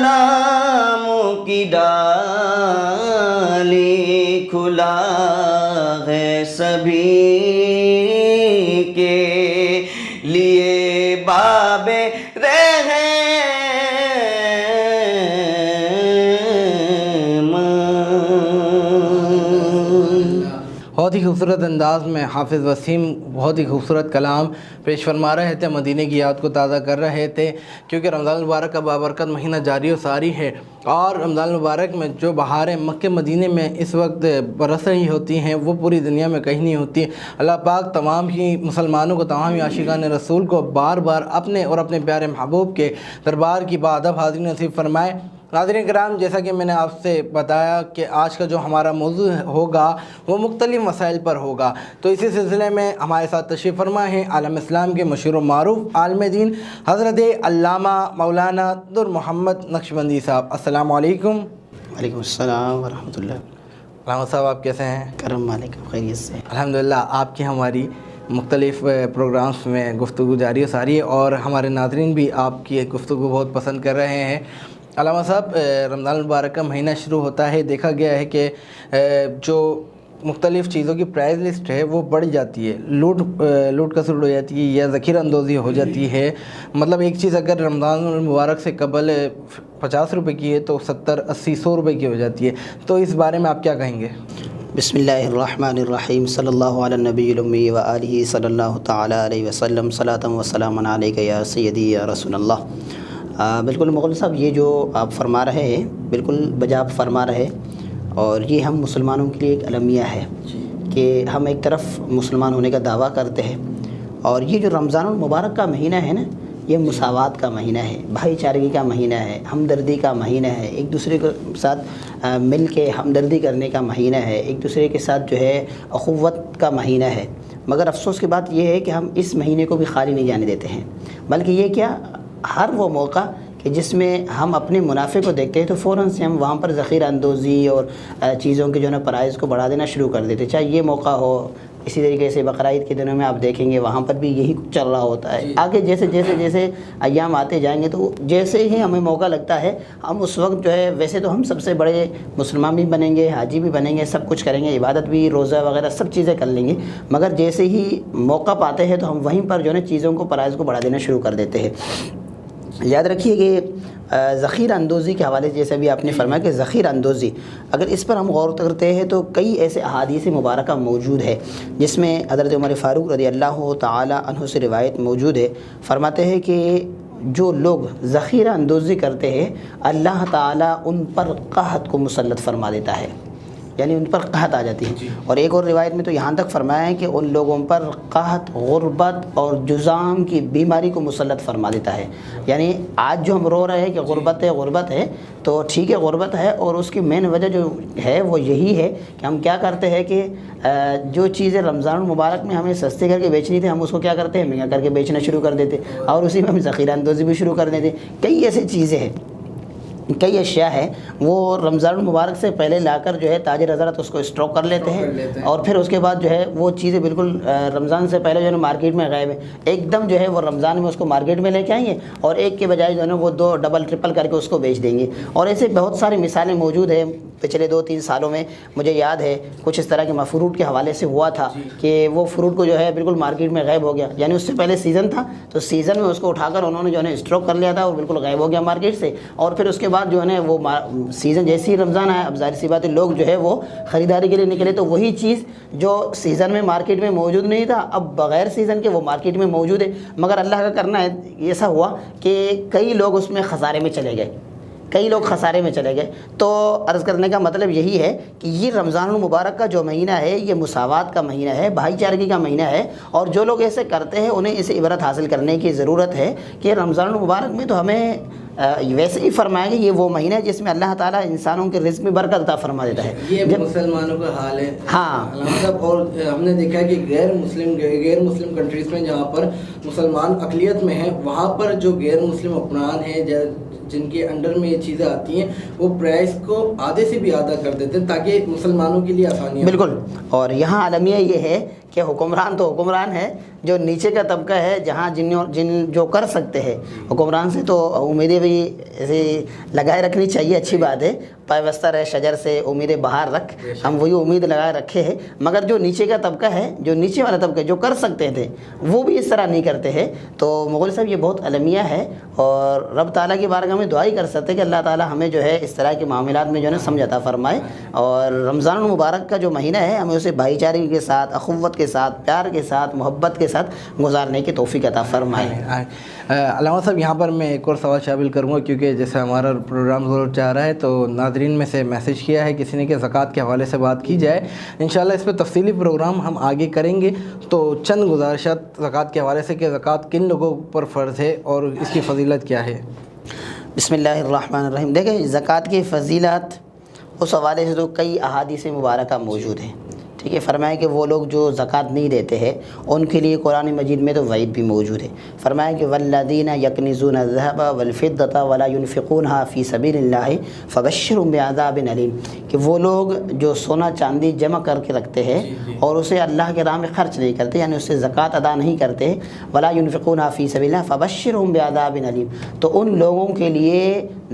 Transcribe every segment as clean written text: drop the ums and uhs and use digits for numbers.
سلاموں کی ڈالی کھلا ہے سبھی کے لیے باب بہت ہی خوبصورت انداز میں حافظ وسیم بہت ہی خوبصورت کلام پیش فرما رہے تھے، مدینے کی یاد کو تازہ کر رہے تھے، کیونکہ رمضان المبارک کا بابرکت مہینہ جاری و ساری ہے، اور رمضان المبارک میں جو بہاریں مکہ مدینے میں اس وقت برس رہی ہوتی ہیں وہ پوری دنیا میں کہیں نہیں ہوتی۔ اللہ پاک تمام ہی مسلمانوں کو، تمام ہی عاشقان رسول کو بار بار اپنے اور اپنے پیارے محبوب کے دربار کی بادب حاضری نصیب فرمائے۔ ناظرین کرام، جیسا کہ میں نے آپ سے بتایا کہ آج کا جو ہمارا موضوع ہوگا وہ مختلف مسائل پر ہوگا، تو اسی سلسلے میں ہمارے ساتھ تشریف فرما ہیں عالم اسلام کے مشہور و معروف عالم دین حضرت علامہ مولانا در محمد نقشبندی صاحب۔ السلام علیکم۔ وعلیکم السلام ورحمۃ اللہ۔ علامہ صاحب، آپ کیسے ہیں؟ کرم مالک، خیریت سے۔ الحمدللہ، آپ کی ہماری مختلف پروگرامز میں گفتگو جاری و ساری ہے، اور ہمارے ناظرین بھی آپ کی گفتگو بہت پسند کر رہے ہیں۔ علامہ صاحب، رمضان المبارک کا مہینہ شروع ہوتا ہے، دیکھا گیا ہے کہ جو مختلف چیزوں کی پرائز لسٹ ہے وہ بڑھ جاتی ہے، لوٹ کسوٹ ہو جاتی ہے یا ذخیرہ اندوزی ہو جاتی ہے۔ مطلب ایک چیز اگر رمضان المبارک سے قبل 50 روپے کی ہے تو 70، 80، 100 روپے کی ہو جاتی ہے، تو اس بارے میں آپ کیا کہیں گے؟ بسم اللہ الرحمن الرحیم، صلی اللہ علی النبی الامی و آلہ صلی اللہ تعالی علیہ وسلم، صلاۃ و سلام علیک یا سیدی یا رسول اللہ۔ بالکل مغل صاحب، یہ جو آپ فرما رہے ہیں بالکل بجا آپ فرما رہے، اور یہ ہم مسلمانوں کے لیے ایک المیہ ہے کہ ہم ایک طرف مسلمان ہونے کا دعویٰ کرتے ہیں، اور یہ جو رمضان المبارک کا مہینہ ہے نا، یہ مساوات کا مہینہ ہے، بھائی چارگی کا مہینہ ہے، ہمدردی کا مہینہ ہے، ایک دوسرے کے ساتھ مل کے ہمدردی کرنے کا مہینہ ہے، ایک دوسرے کے ساتھ جو ہے اخوت کا مہینہ ہے۔ مگر افسوس کی بات یہ ہے کہ ہم اس مہینے کو بھی خالی نہیں جانے دیتے ہیں، بلکہ یہ کیا، ہر وہ موقع کہ جس میں ہم اپنے منافع کو دیکھتے ہیں تو فوراً سے ہم وہاں پر ذخیرہ اندوزی اور چیزوں کے جو ہے نا پرائز کو بڑھا دینا شروع کر دیتے، چاہے یہ موقع ہو۔ اسی طریقے سے بقرعید کے دنوں میں آپ دیکھیں گے وہاں پر بھی یہی کچھ چل رہا ہوتا ہے۔ آگے جیسے جیسے جیسے ایام آتے جائیں گے تو جیسے ہی ہمیں موقع لگتا ہے ہم اس وقت جو ہے، ویسے تو ہم سب سے بڑے مسلمان بھی بنیں گے، حاجی بھی بنیں گے، سب کچھ کریں گے، عبادت بھی، روزہ وغیرہ سب چیزیں کر لیں گے، مگر جیسے ہی موقع پاتے ہیں تو ہم وہیں پر جو ہے نا چیزوں کو، پرائز کو بڑھا دینا شروع کر دیتے ہیں۔ یاد رکھیے کہ ذخیرہ اندوزی کے حوالے سے جیسے بھی آپ نے فرمایا کہ ذخیرہ اندوزی، اگر اس پر ہم غور کرتے ہیں تو کئی ایسے احادیث مبارکہ موجود ہے جس میں حضرت عمر فاروق رضی اللہ تعالی عنہ سے روایت موجود ہے، فرماتے ہیں کہ جو لوگ ذخیرہ اندوزی کرتے ہیں اللہ تعالیٰ ان پر قحط کو مسلط فرما دیتا ہے، یعنی ان پر قحط آ جاتی ہے۔ اور ایک اور روایت میں تو یہاں تک فرمایا ہے کہ ان لوگوں پر قحط، غربت اور جذام کی بیماری کو مسلط فرما دیتا ہے۔ یعنی آج جو ہم رو رہے ہیں کہ غربت ہے تو ٹھیک ہے، غربت ہے، اور اس کی مین وجہ جو ہے وہ یہی ہے کہ ہم کیا کرتے ہیں کہ جو چیزیں رمضان المبارک میں ہمیں سستے کر کے بیچنی تھی ہم اس کو کیا کرتے ہیں، مہنگا کر کے بیچنا شروع کر دیتے، اور اسی میں ہم ذخیرہ اندوزی بھی شروع کر دیتے۔ کئی ایسی چیزیں ہیں، کئی اشیاء ہیں وہ رمضان المبارک سے پہلے لا کر جو ہے تاجر حضرات اس کو اسٹاک کر لیتے ہیں، اور پھر اس کے بعد جو ہے وہ چیزیں بالکل رمضان سے پہلے جو ہے مارکیٹ میں غائب ہیں، ایک دم جو ہے وہ رمضان میں اس کو مارکیٹ میں لے کے آئیں گے، اور ایک کے بجائے جو ہے نا وہ 2 ڈبل ٹرپل کر کے اس کو بیچ دیں گے۔ اور ایسے بہت ساری مثالیں موجود ہیں۔ پچھلے 2-3 سالوں میں مجھے یاد ہے کچھ اس طرح کے فروٹ کے حوالے سے ہوا تھا کہ وہ فروٹ کو جو ہے بالکل مارکیٹ میں غائب ہو گیا، یعنی اس سے پہلے سیزن تھا تو سیزن میں اس کو اٹھا کر انہوں نے جو ہے اسٹاک کر لیا تھا اور بالکل غائب ہو گیا مارکیٹ سے، اور پھر اس کے بعد جو ہے وہ سیزن جیسے ہی رمضان آیا، اب ظاہر سی بات ہے لوگ جو ہے وہ خریداری کے لیے نکلے تو وہی چیز جو سیزن میں مارکیٹ میں موجود نہیں تھا اب بغیر سیزن کے وہ مارکیٹ میں موجود ہے۔ مگر اللہ کا کرنا ہے ایسا ہوا کہ کئی لوگ اس میں خسارے میں چلے گئے، تو عرض کرنے کا مطلب یہی ہے کہ یہ رمضان المبارک کا جو مہینہ ہے یہ مساوات کا مہینہ ہے، بھائی چارگی کا مہینہ ہے، اور جو لوگ ایسے کرتے ہیں انہیں اسے عبرت حاصل کرنے کی ضرورت ہے کہ رمضان المبارک میں تو ہمیں ویسے ہی فرمایا کہ یہ وہ مہینہ ہے جس میں اللہ تعالیٰ انسانوں کے رزق میں برکت عطا فرما دیتا ہے۔ یہ مسلمانوں کا حال ہے۔ ہاں، اور ہم نے دیکھا کہ غیر مسلم کنٹریز میں جہاں پر مسلمان اقلیت میں ہیں وہاں پر جو غیر مسلم حکمران ہیں جن کے انڈر میں یہ چیزیں آتی ہیں وہ پرائس کو آدھے سے بھی آدھا کر دیتے ہیں تاکہ مسلمانوں کے لیے آسانی ہو۔ بالکل، اور یہاں عالمیہ یہ ہے کہ حکمران تو حکمران ہے جو نیچے کا طبقہ ہے جہاں جن جو کر سکتے ہیں، حکمران سے تو امیدیں بھی ایسے لگائے رکھنی چاہیے، اچھی بات ہے، پائبستہ رہے شجر سے امیدیں باہر رکھ، ہم وہی امید لگائے رکھے ہیں، مگر جو نیچے کا طبقہ ہے، جو نیچے والا طبقہ جو کر سکتے تھے وہ بھی اس طرح نہیں کرتے ہیں۔ تو مغل صاحب یہ بہت المیہ ہے، اور رب تعالیٰ کی بارگاہ میں دعا ہی کر سکتے کہ اللہ تعالیٰ ہمیں جو ہے اس طرح کے معاملات میں جو ہے نا سمجھ عطا فرمائے، اور رمضان المبارک کا جو مہینہ ہے ہمیں اسے بھائی چارگی کے ساتھ، اخوت کے ساتھ، پیار کے ساتھ، محبت کے ساتھ گزارنے کی توفیق عطا فرمائے۔ علامہ صاحب یہاں پر میں ایک اور سوال شامل کروں گا، کیونکہ جیسے ہمارا پروگرام ضرور چاہ رہا ہے تو ناظرین میں سے میسیج کیا ہے کسی نے کہ زکوٰۃ کے حوالے سے بات کی جائے، انشاءاللہ اس پہ تفصیلی پروگرام ہم آگے کریں گے۔ تو چند گزارشات زکوٰۃ کے حوالے سے کہ زکوٰۃ کن لوگوں پر فرض ہے اور اس کی فضیلت کیا ہے؟ بسم اللہ الرحمن الرحیم۔ دیکھیں زکوٰۃ کی فضیلت اس حوالے سے تو کئی احادیث مبارکہ موجود ہیں، ٹھیک ہے۔ فرمایا کہ وہ لوگ جو زکوٰۃ نہیں دیتے ہیں ان کے لیے قرآن مجید میں تو وعید بھی موجود ہے۔ فرمایا کہ والذین یکنزون الذهب والفضة ولا ينفقونها فی سبیل اللہ فبشرهم بعذاب علیم، کہ وہ لوگ جو سونا چاندی جمع کر کے رکھتے ہیں اور اسے اللہ کے راہ میں خرچ نہیں کرتے، یعنی اس سے زکوٰۃ ادا نہیں کرتے، ولا ينفقونها فی سبیل اللہ فبشرهم بعذاب علیم، تو ان لوگوں کے لیے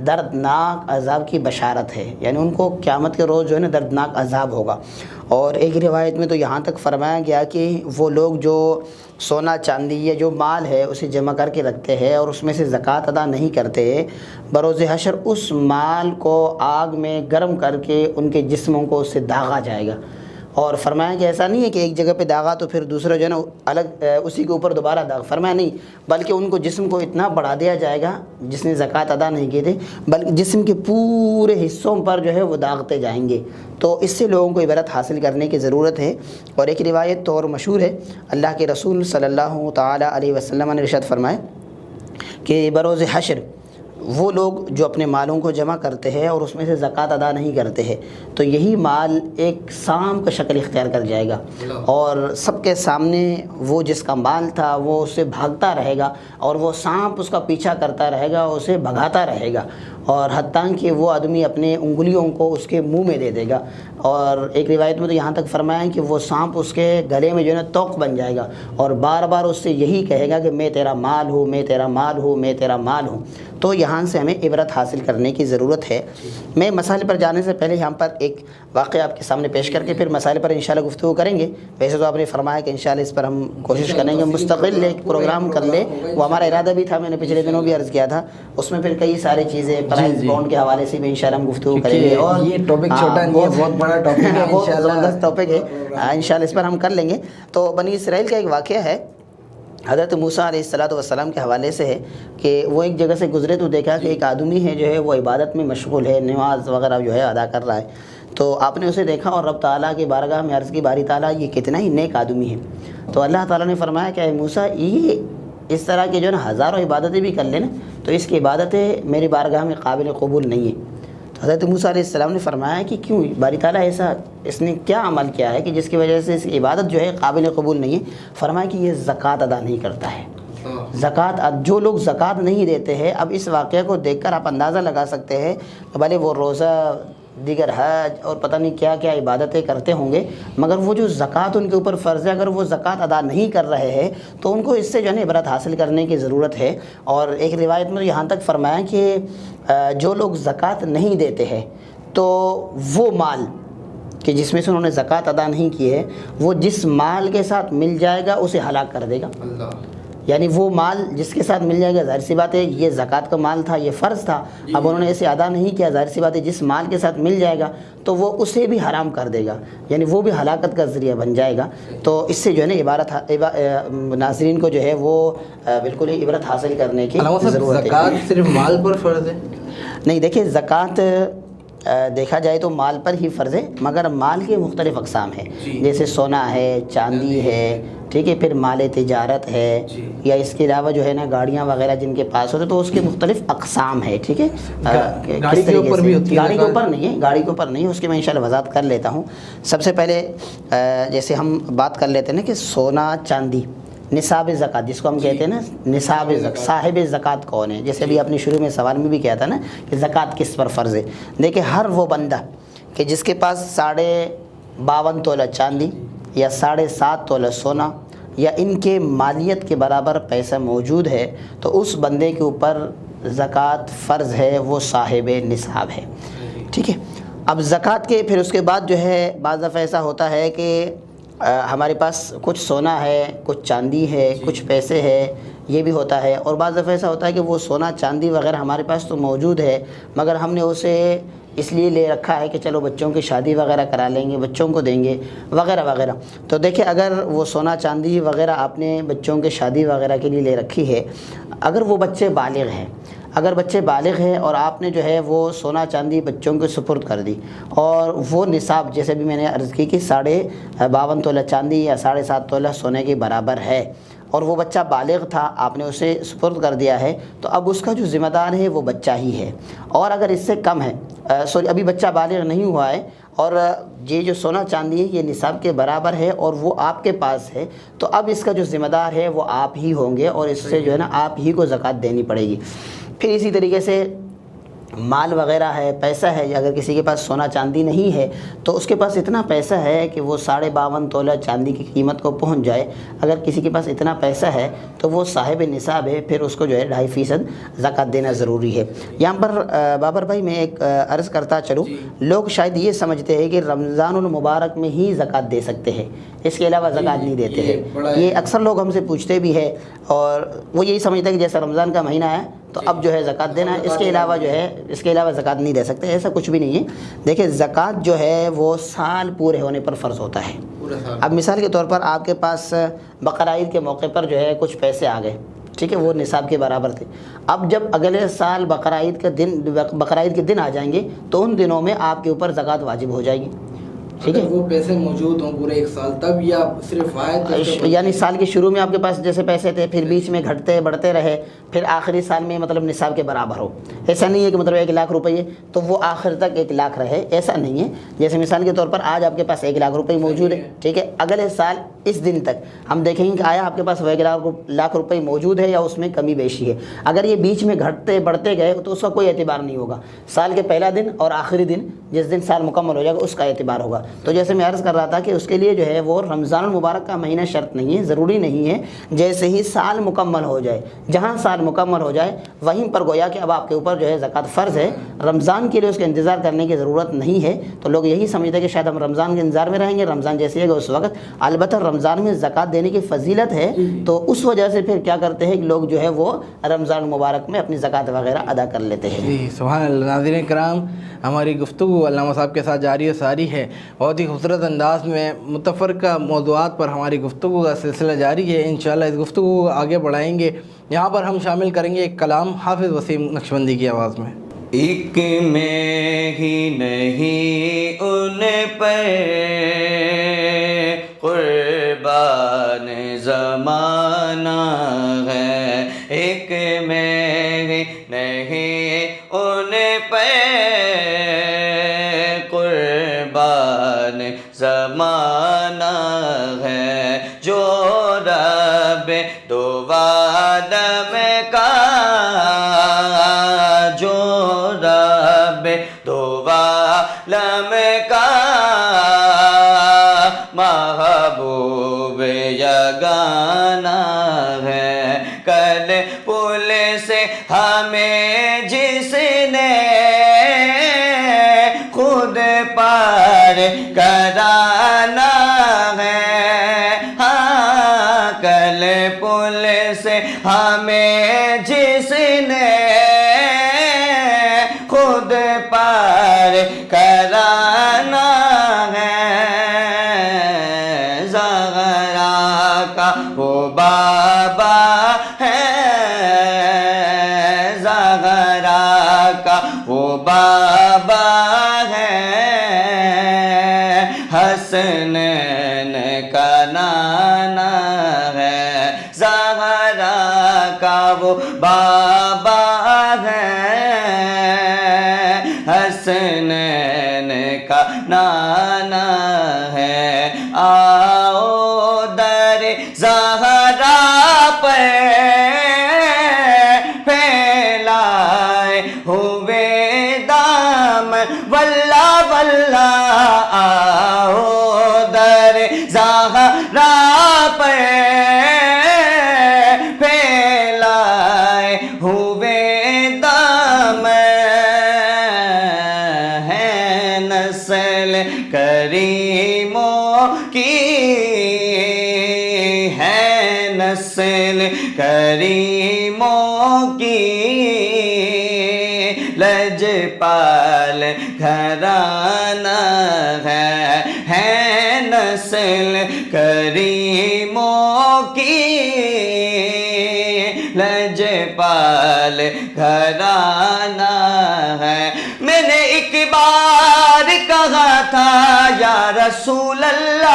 دردناک عذاب کی بشارت ہے، یعنی ان کو قیامت کے روز جو ہے نا دردناک عذاب ہوگا۔ اور ایک روایت میں تو یہاں تک فرمایا گیا کہ وہ لوگ جو سونا چاندی یا جو مال ہے اسے جمع کر کے رکھتے ہیں اور اس میں سے زکوٰۃ ادا نہیں کرتے، بروز حشر اس مال کو آگ میں گرم کر کے ان کے جسموں کو اس سے داغا جائے گا۔ اور فرمایا کہ ایسا نہیں ہے کہ ایک جگہ پہ داغا تو پھر دوسرا جو ہے نا الگ اسی کے اوپر دوبارہ داغ، فرمایا نہیں، بلکہ ان کو جسم کو اتنا بڑھا دیا جائے گا جس نے زکوٰۃ ادا نہیں کی تھی، بلکہ جسم کے پورے حصوں پر جو ہے وہ داغتے جائیں گے۔ تو اس سے لوگوں کو عبرت حاصل کرنے کی ضرورت ہے۔ اور ایک روایت تو اور مشہور ہے، اللہ کے رسول صلی اللہ تعالیٰ علیہ وسلم نے ارشاد فرمایا کہ بروز حشر وہ لوگ جو اپنے مالوں کو جمع کرتے ہیں اور اس میں سے زکوٰۃ ادا نہیں کرتے ہیں تو یہی مال ایک سانپ کا شکل اختیار کر جائے گا، اور سب کے سامنے وہ جس کا مال تھا وہ اس سے بھاگتا رہے گا، اور وہ سانپ اس کا پیچھا کرتا رہے گا، اسے بھگاتا رہے گا، اور حتیٰ کہ وہ آدمی اپنے انگلیوں کو اس کے منہ میں دے دے گا۔ اور ایک روایت میں تو یہاں تک فرمایا کہ وہ سانپ اس کے گلے میں جو ہے نا توق بن جائے گا، اور بار بار اس سے یہی کہے گا کہ میں تیرا مال ہوں، میں تیرا مال ہوں، میں تیرا مال ہوں۔ تو یہاں سے ہمیں عبرت حاصل کرنے کی ضرورت ہے۔ میں مسائل پر جانے سے پہلے یہاں پر ایک واقعہ آپ کے سامنے پیش کر کے پھر مسائل پر انشاءاللہ گفتگو کریں گے۔ ویسے تو آپ نے فرمایا کہ انشاءاللہ اس پر ہم کوشش کریں گے مستقل ایک پروگرام کر لیں، وہ ہمارا ارادہ بھی تھا، میں نے پچھلے دنوں بھی عرض کیا تھا، اس میں پھر کئی ساری چیزیں پرائز بانڈ کے حوالے سے بھی انشاءاللہ ہم گفتگو کریں گے۔ اور یہ ٹاپک چھوٹا نہیں ہے، بہت بڑا ٹاپک ہے، بہت زبردست ٹاپک ہے، انشاءاللہ اس پر ہم کر لیں گے۔ تو بنی اسرائیل کا ایک واقعہ ہے حضرت موسیٰ علیہ السلام کے حوالے سے ہے کہ وہ ایک جگہ سے گزرے تو دیکھا کہ ایک آدمی ہے جو ہے وہ عبادت میں مشغول ہے، نماز وغیرہ جو ہے ادا کر رہا ہے۔ تو آپ نے اسے دیکھا اور رب تعالیٰ کی بارگاہ میں عرض کی، باری تعالیٰ یہ کتنا ہی نیک آدمی ہے۔ تو اللہ تعالیٰ نے فرمایا کہ اے موسیٰ یہ اس طرح کی جو ہے نا ہزاروں عبادتیں بھی کر لینا تو اس کی عبادتیں میری بارگاہ میں قابل قبول نہیں ہیں۔ تو حضرت موسیٰ علیہ السلام نے فرمایا کہ کیوں باری تعالیٰ ایسا، اس نے کیا عمل کیا ہے کہ جس کی وجہ سے اس کی عبادت جو ہے قابل قبول نہیں ہے؟ فرمایا کہ یہ زکوٰۃ ادا نہیں کرتا ہے۔ زکوٰۃ، جو لوگ زکوٰۃ نہیں دیتے ہیں، اب اس واقعہ کو دیکھ کر آپ اندازہ لگا سکتے ہیں کہ بھلے وہ روزہ، دیگر حج اور پتہ نہیں کیا کیا عبادتیں کرتے ہوں گے، مگر وہ جو زکوٰۃ ان کے اوپر فرض ہے، اگر وہ زکوٰۃ ادا نہیں کر رہے ہیں تو ان کو اس سے جو ہے نا عبرت حاصل کرنے کی ضرورت ہے۔ اور ایک روایت میں یہاں تک فرمایا کہ جو لوگ زکوٰۃ نہیں دیتے ہیں تو وہ مال کہ جس میں سے انہوں نے زکوٰۃ ادا نہیں کی ہے، وہ جس مال کے ساتھ مل جائے گا اسے ہلاک کر دے گا۔ یعنی وہ مال جس کے ساتھ مل جائے گا، ظاہر سی بات ہے یہ زکوٰۃ کا مال تھا، یہ فرض تھا، اب انہوں نے اسے ادا نہیں کیا، ظاہر سی بات ہے جس مال کے ساتھ مل جائے گا تو وہ اسے بھی حرام کر دے گا، یعنی وہ بھی ہلاکت کا ذریعہ بن جائے گا۔ تو اس سے جو ہے نا عبارت ناظرین کو جو ہے وہ بالکل ہی عبرت حاصل کرنے کی ضرورت ہے۔ زکوٰۃ صرف مال پر فرض ہے؟ نہیں، دیکھیں زکوٰۃ دیکھا جائے تو مال پر ہی فرض ہے، مگر مال کے مختلف اقسام ہیں، جیسے سونا ہے، چاندی ہے، ٹھیک ہے، پھر مال تجارت ہے، یا اس کے علاوہ جو ہے نا گاڑیاں وغیرہ جن کے پاس ہوتے تو اس کے مختلف اقسام ہے، ٹھیک ہے۔ گاڑی کے اوپر بھی ہوتی ہے؟ گاڑی کے اوپر نہیں ہے، گاڑی کے اوپر نہیں ہے، اس کی میں انشاءاللہ وضاحت کر لیتا ہوں۔ سب سے پہلے جیسے ہم بات کر لیتے ہیں نا کہ سونا چاندی نصاب زکوٰۃ جس کو ہم کہتے ہیں نا، نصاب زکوٰۃ، صاحب زکوٰۃ کون ہے؟ جیسے ابھی اپنے شروع میں سوال میں بھی کیا تھا نا کہ زکوٰۃ کس پر فرض ہے۔ دیکھیں ہر وہ بندہ کہ جس کے پاس 52.5 تولہ چاندی یا 7.5 تولہ سونا یا ان کے مالیت کے برابر پیسہ موجود ہے تو اس بندے کے اوپر زکوٰۃ فرض ہے، وہ صاحب نصاب ہے، ٹھیک ہے۔ اب زکوٰۃ کے پھر اس کے بعد جو ہے بعض دفعہ ایسا ہوتا ہے کہ ہمارے پاس کچھ سونا ہے، کچھ چاندی ہے، کچھ پیسے ہے، یہ بھی ہوتا ہے، اور بعض دفعہ ایسا ہوتا ہے کہ وہ سونا چاندی وغیرہ ہمارے پاس تو موجود ہے مگر ہم نے اسے اس لیے لے رکھا ہے کہ چلو بچوں کی شادی وغیرہ کرا لیں گے، بچوں کو دیں گے وغیرہ وغیرہ۔ تو دیکھیں اگر وہ سونا چاندی وغیرہ آپ نے بچوں کے شادی وغیرہ کے لیے لے رکھی ہے، اگر وہ بچے بالغ ہیں، اگر بچے بالغ ہیں اور آپ نے جو ہے وہ سونا چاندی بچوں کے سپرد کر دی اور وہ نصاب جیسے بھی میں نے عرض کی کہ 52.5 تولہ چاندی یا 7.5 تولہ سونے کے برابر ہے، اور وہ بچہ بالغ تھا، آپ نے اسے سپرد کر دیا ہے، تو اب اس کا جو ذمہ دار ہے وہ بچہ ہی ہے۔ اور اگر اس سے کم ہے، ابھی بچہ بالغ نہیں ہوا ہے اور یہ جو سونا چاندی ہے یہ نصاب کے برابر ہے اور وہ آپ کے پاس ہے، تو اب اس کا جو ذمہ دار ہے وہ آپ ہی ہوں گے اور اس سے جو ہے نا آپ ہی کو زکوٰۃ دینی پڑے گی۔ پھر اسی طریقے سے مال وغیرہ ہے، پیسہ ہے، اگر کسی کے پاس سونا چاندی نہیں ہے تو اس کے پاس اتنا پیسہ ہے کہ وہ 52.5 تولہ چاندی کی قیمت کو پہنچ جائے، اگر کسی کے پاس اتنا پیسہ ہے تو وہ صاحب نصاب ہے، پھر اس کو جو ہے 2.5% زکوٰۃ دینا ضروری ہے۔ یہاں پر بابر بھائی میں ایک عرض کرتا چلوں، لوگ شاید یہ سمجھتے ہیں کہ رمضان المبارک میں ہی زکوٰۃ دے سکتے ہیں، اس کے علاوہ زکوٰۃ نہیں دیتے ہیں۔ یہ اکثر لوگ ہم سے پوچھتے بھی ہے اور وہ یہی سمجھتے ہیں کہ جیسا رمضان کا مہینہ ہے تو اب جو ہے زکوٰۃ دینا ہے، اس کے علاوہ جو ہے اس کے علاوہ زکوٰۃ نہیں دے سکتے، ایسا کچھ بھی نہیں ہے۔ دیکھیں زکوٰۃ جو ہے وہ سال پورے ہونے پر فرض ہوتا ہے۔ اب مثال کے طور پر آپ کے پاس بقرعید کے موقع پر جو ہے کچھ پیسے آ گئے، ٹھیک ہے، وہ نصاب کے برابر تھے۔ اب جب اگلے سال بقرعید کے دن آ جائیں گے تو ان دنوں میں آپ کے اوپر زکوٰۃ واجب ہو جائے گی، ٹھیک ہے۔ وہ پیسے موجود ہوں پورے ایک سال تب یا صرف یعنی سال کے شروع میں آپ کے پاس جیسے پیسے تھے، پھر بیچ میں گھٹتے بڑھتے رہے، پھر آخری سال میں مطلب نصاب کے برابر ہو۔ ایسا نہیں ہے کہ مطلب 1 لاکھ روپئے تو وہ آخر تک 1 لاکھ رہے، ایسا نہیں ہے۔ جیسے مثال کے طور پر آج آپ کے پاس 1 لاکھ روپئے موجود ہے، ٹھیک ہے، اگلے سال اس دن تک ہم دیکھیں گے کہ آیا آپ کے پاس 1 لاکھ روپئے موجود ہے یا اس میں کمی بیشی ہے۔ اگر یہ بیچ میں گھٹتے بڑھتے گئے تو اس کا کوئی اعتبار نہیں ہوگا، سال کے پہلا دن اور آخری دن جس دن سال مکمل ہو جائے گا اس کا اعتبار ہوگا۔ تو جیسے میں عرض کر رہا تھا کہ اس کے لیے جو ہے وہ رمضان المبارک کا مہینہ شرط نہیں ہے، ضروری نہیں ہے، جیسے ہی سال مکمل ہو جائے، جہاں سال مکمل ہو جائے وہیں پر گویا کہ اب آپ کے اوپر جو ہے زکوٰۃ فرض ہے۔ رمضان کے لیے اس کا انتظار کرنے کی ضرورت نہیں ہے۔ تو لوگ یہی سمجھتے ہیں کہ شاید ہم رمضان کے انتظار میں رہیں گے، رمضان جیسے ہے گا اس وقت، البتہ رمضان میں زکوٰۃ دینے کی فضیلت ہے، تو اس وجہ سے پھر کیا کرتے ہیں کہ لوگ جو ہے وہ رمضان المبارک میں اپنی زکوٰۃ وغیرہ ادا کر لیتے ہیں۔ جی سبحان اللہ۔ ناظرین کرام، ہماری گفتگو علامہ صاحب کے ساتھ جاری و ساری ہے، بہت ہی خوبصورت انداز میں متفرقہ موضوعات پر ہماری گفتگو کا سلسلہ جاری ہے۔ انشاءاللہ اس گفتگو کو آگے بڑھائیں گے۔ یہاں پر ہم شامل کریں گے ایک کلام حافظ وسیم نقشبندی کی آواز میں۔ ایک میں ہی نہیں ان پر قربان زمانہ ہے، ایک میں ہی نہیں ان پر قربان زمانہ ہے، جو رب دو عالم کا، جو رب دو عالم کا محبوب یگانہ ہے، کل پل سے ہمیں جس نے خود پار کرانا ہے، ہاں کل پل سے ہمیں جس نے خود پار کرانا ہے، زہرا کا وہ بابا ہے، زہرا کا وہ بابا ہے، حسنین کا نانا ہے، زہرا کا وہ بابا ہے، حسنین کا نانا ہے، آؤ در زہرا پر پھیلائے ہوئے دامن، واللہ واللہ آؤ در زہرا پر نسل کریموں کی لجپال گھرانہ ہے نسل کریموں کی لجپال گھرانہ ہے۔ میں نے ایک بار کہا تھا یا رسول اللہ،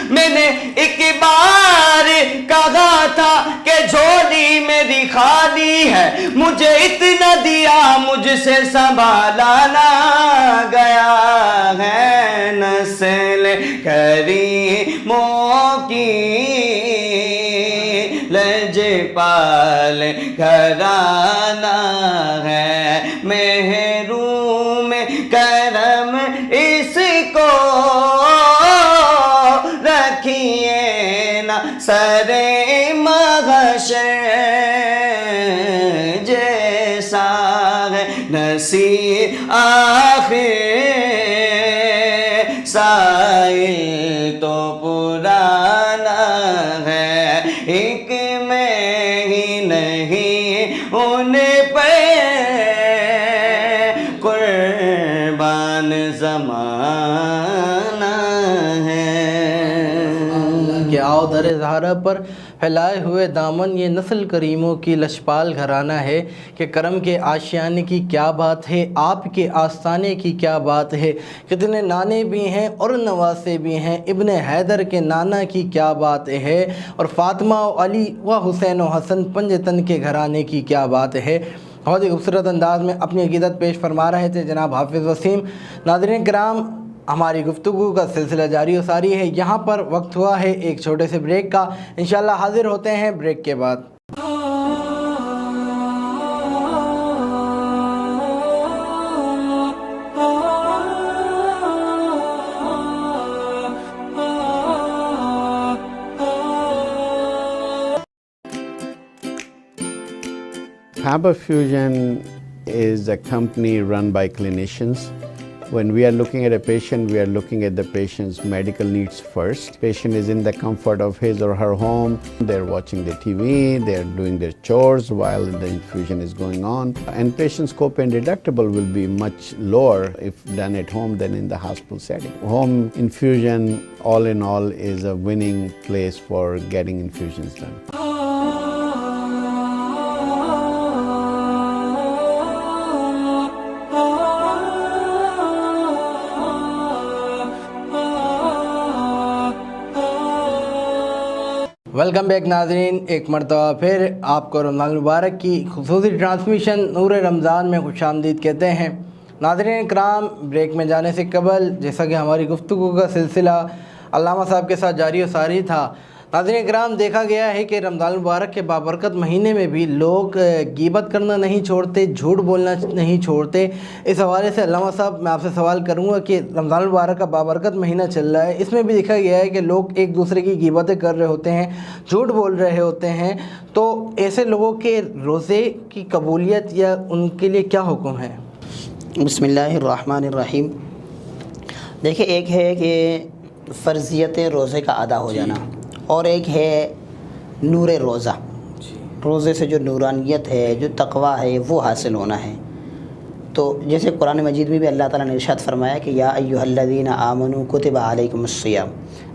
میں نے ایک بار کہا تھا کہ جھولی میری خالی ہے، مجھے اتنا دیا مجھ سے سنبھالا نہ گیا ہے نسل کریموں کی لجپال گھرانہ ہے۔ محروم کرم اس کو رکھیے نا سر محشر جیسا ہے نصیب آخر سائل تو پرانا ہے، ایک میں ہی نہیں ان پہ قربان زمانہ ہے۔ کہ آؤ در زہرا پر پھیلائے ہوئے دامن، یہ نسل کریموں کی لجپال گھرانہ ہے کہ کرم کے آشیانے کی کیا بات ہے، آپ کے آستانے کی کیا بات ہے، کتنے نانے بھی ہیں اور نواسے بھی ہیں، ابن حیدر کے نانا کی کیا بات ہے، اور فاطمہ و علی و حسین و حسن پنجتن کے گھرانے کی کیا بات ہے۔ بہت ہی خوبصورت انداز میں اپنی عقیدت پیش فرما رہے تھے جناب حافظ وسیم۔ ناظرین کرام، ہماری گفتگو کا سلسلہ جاری و ساری ہے، یہاں پر وقت ہوا ہے ایک چھوٹے سے بریک کا، انشاءاللہ حاضر ہوتے ہیں بریک کے بعد۔ Faber Fusion is a company run by clinicians. When we are looking at a patient, we are looking at the patient's medical needs first. Patient is in the comfort of his or her home. They're watching the TV, they're doing their chores while the infusion is going on. And patient's copay and deductible will be much lower if done at home than in the hospital setting. Home infusion, all in all, is a winning place for getting infusions done. Welcome back ناظرین، ایک مرتبہ پھر آپ کو رمضان المبارک کی خصوصی transmission نور رمضان میں خوش آمدید کہتے ہیں۔ ناظرین کرام، بریک میں جانے سے قبل جیسا کہ ہماری گفتگو کا سلسلہ علامہ صاحب کے ساتھ جاری و ساری تھا، ناظرین کرام دیکھا گیا ہے کہ رمضان المبارک کے بابرکت مہینے میں بھی لوگ غیبت کرنا نہیں چھوڑتے، جھوٹ بولنا نہیں چھوڑتے۔ اس حوالے سے علامہ صاحب میں آپ سے سوال کروں گا کہ رمضان المبارک کا بابرکت مہینہ چل رہا ہے، اس میں بھی دیکھا گیا ہے کہ لوگ ایک دوسرے کی غیبتیں کر رہے ہوتے ہیں، جھوٹ بول رہے ہوتے ہیں، تو ایسے لوگوں کے روزے کی قبولیت یا ان کے لیے کیا حکم ہے؟ بسم اللہ الرحمن الرحیم۔ دیکھیں، ایک ہے کہ فرضیت روزے کا ادا ہو جانا، اور ایک ہے نور روزہ، روزے سے جو نورانیت ہے، جو تقویٰ ہے، وہ حاصل ہونا ہے۔ تو جیسے قرآن مجید میں بھی اللہ تعالیٰ نے ارشاد فرمایا کہ یا ایھا الذین آمنوا کتب علیکم الصیام،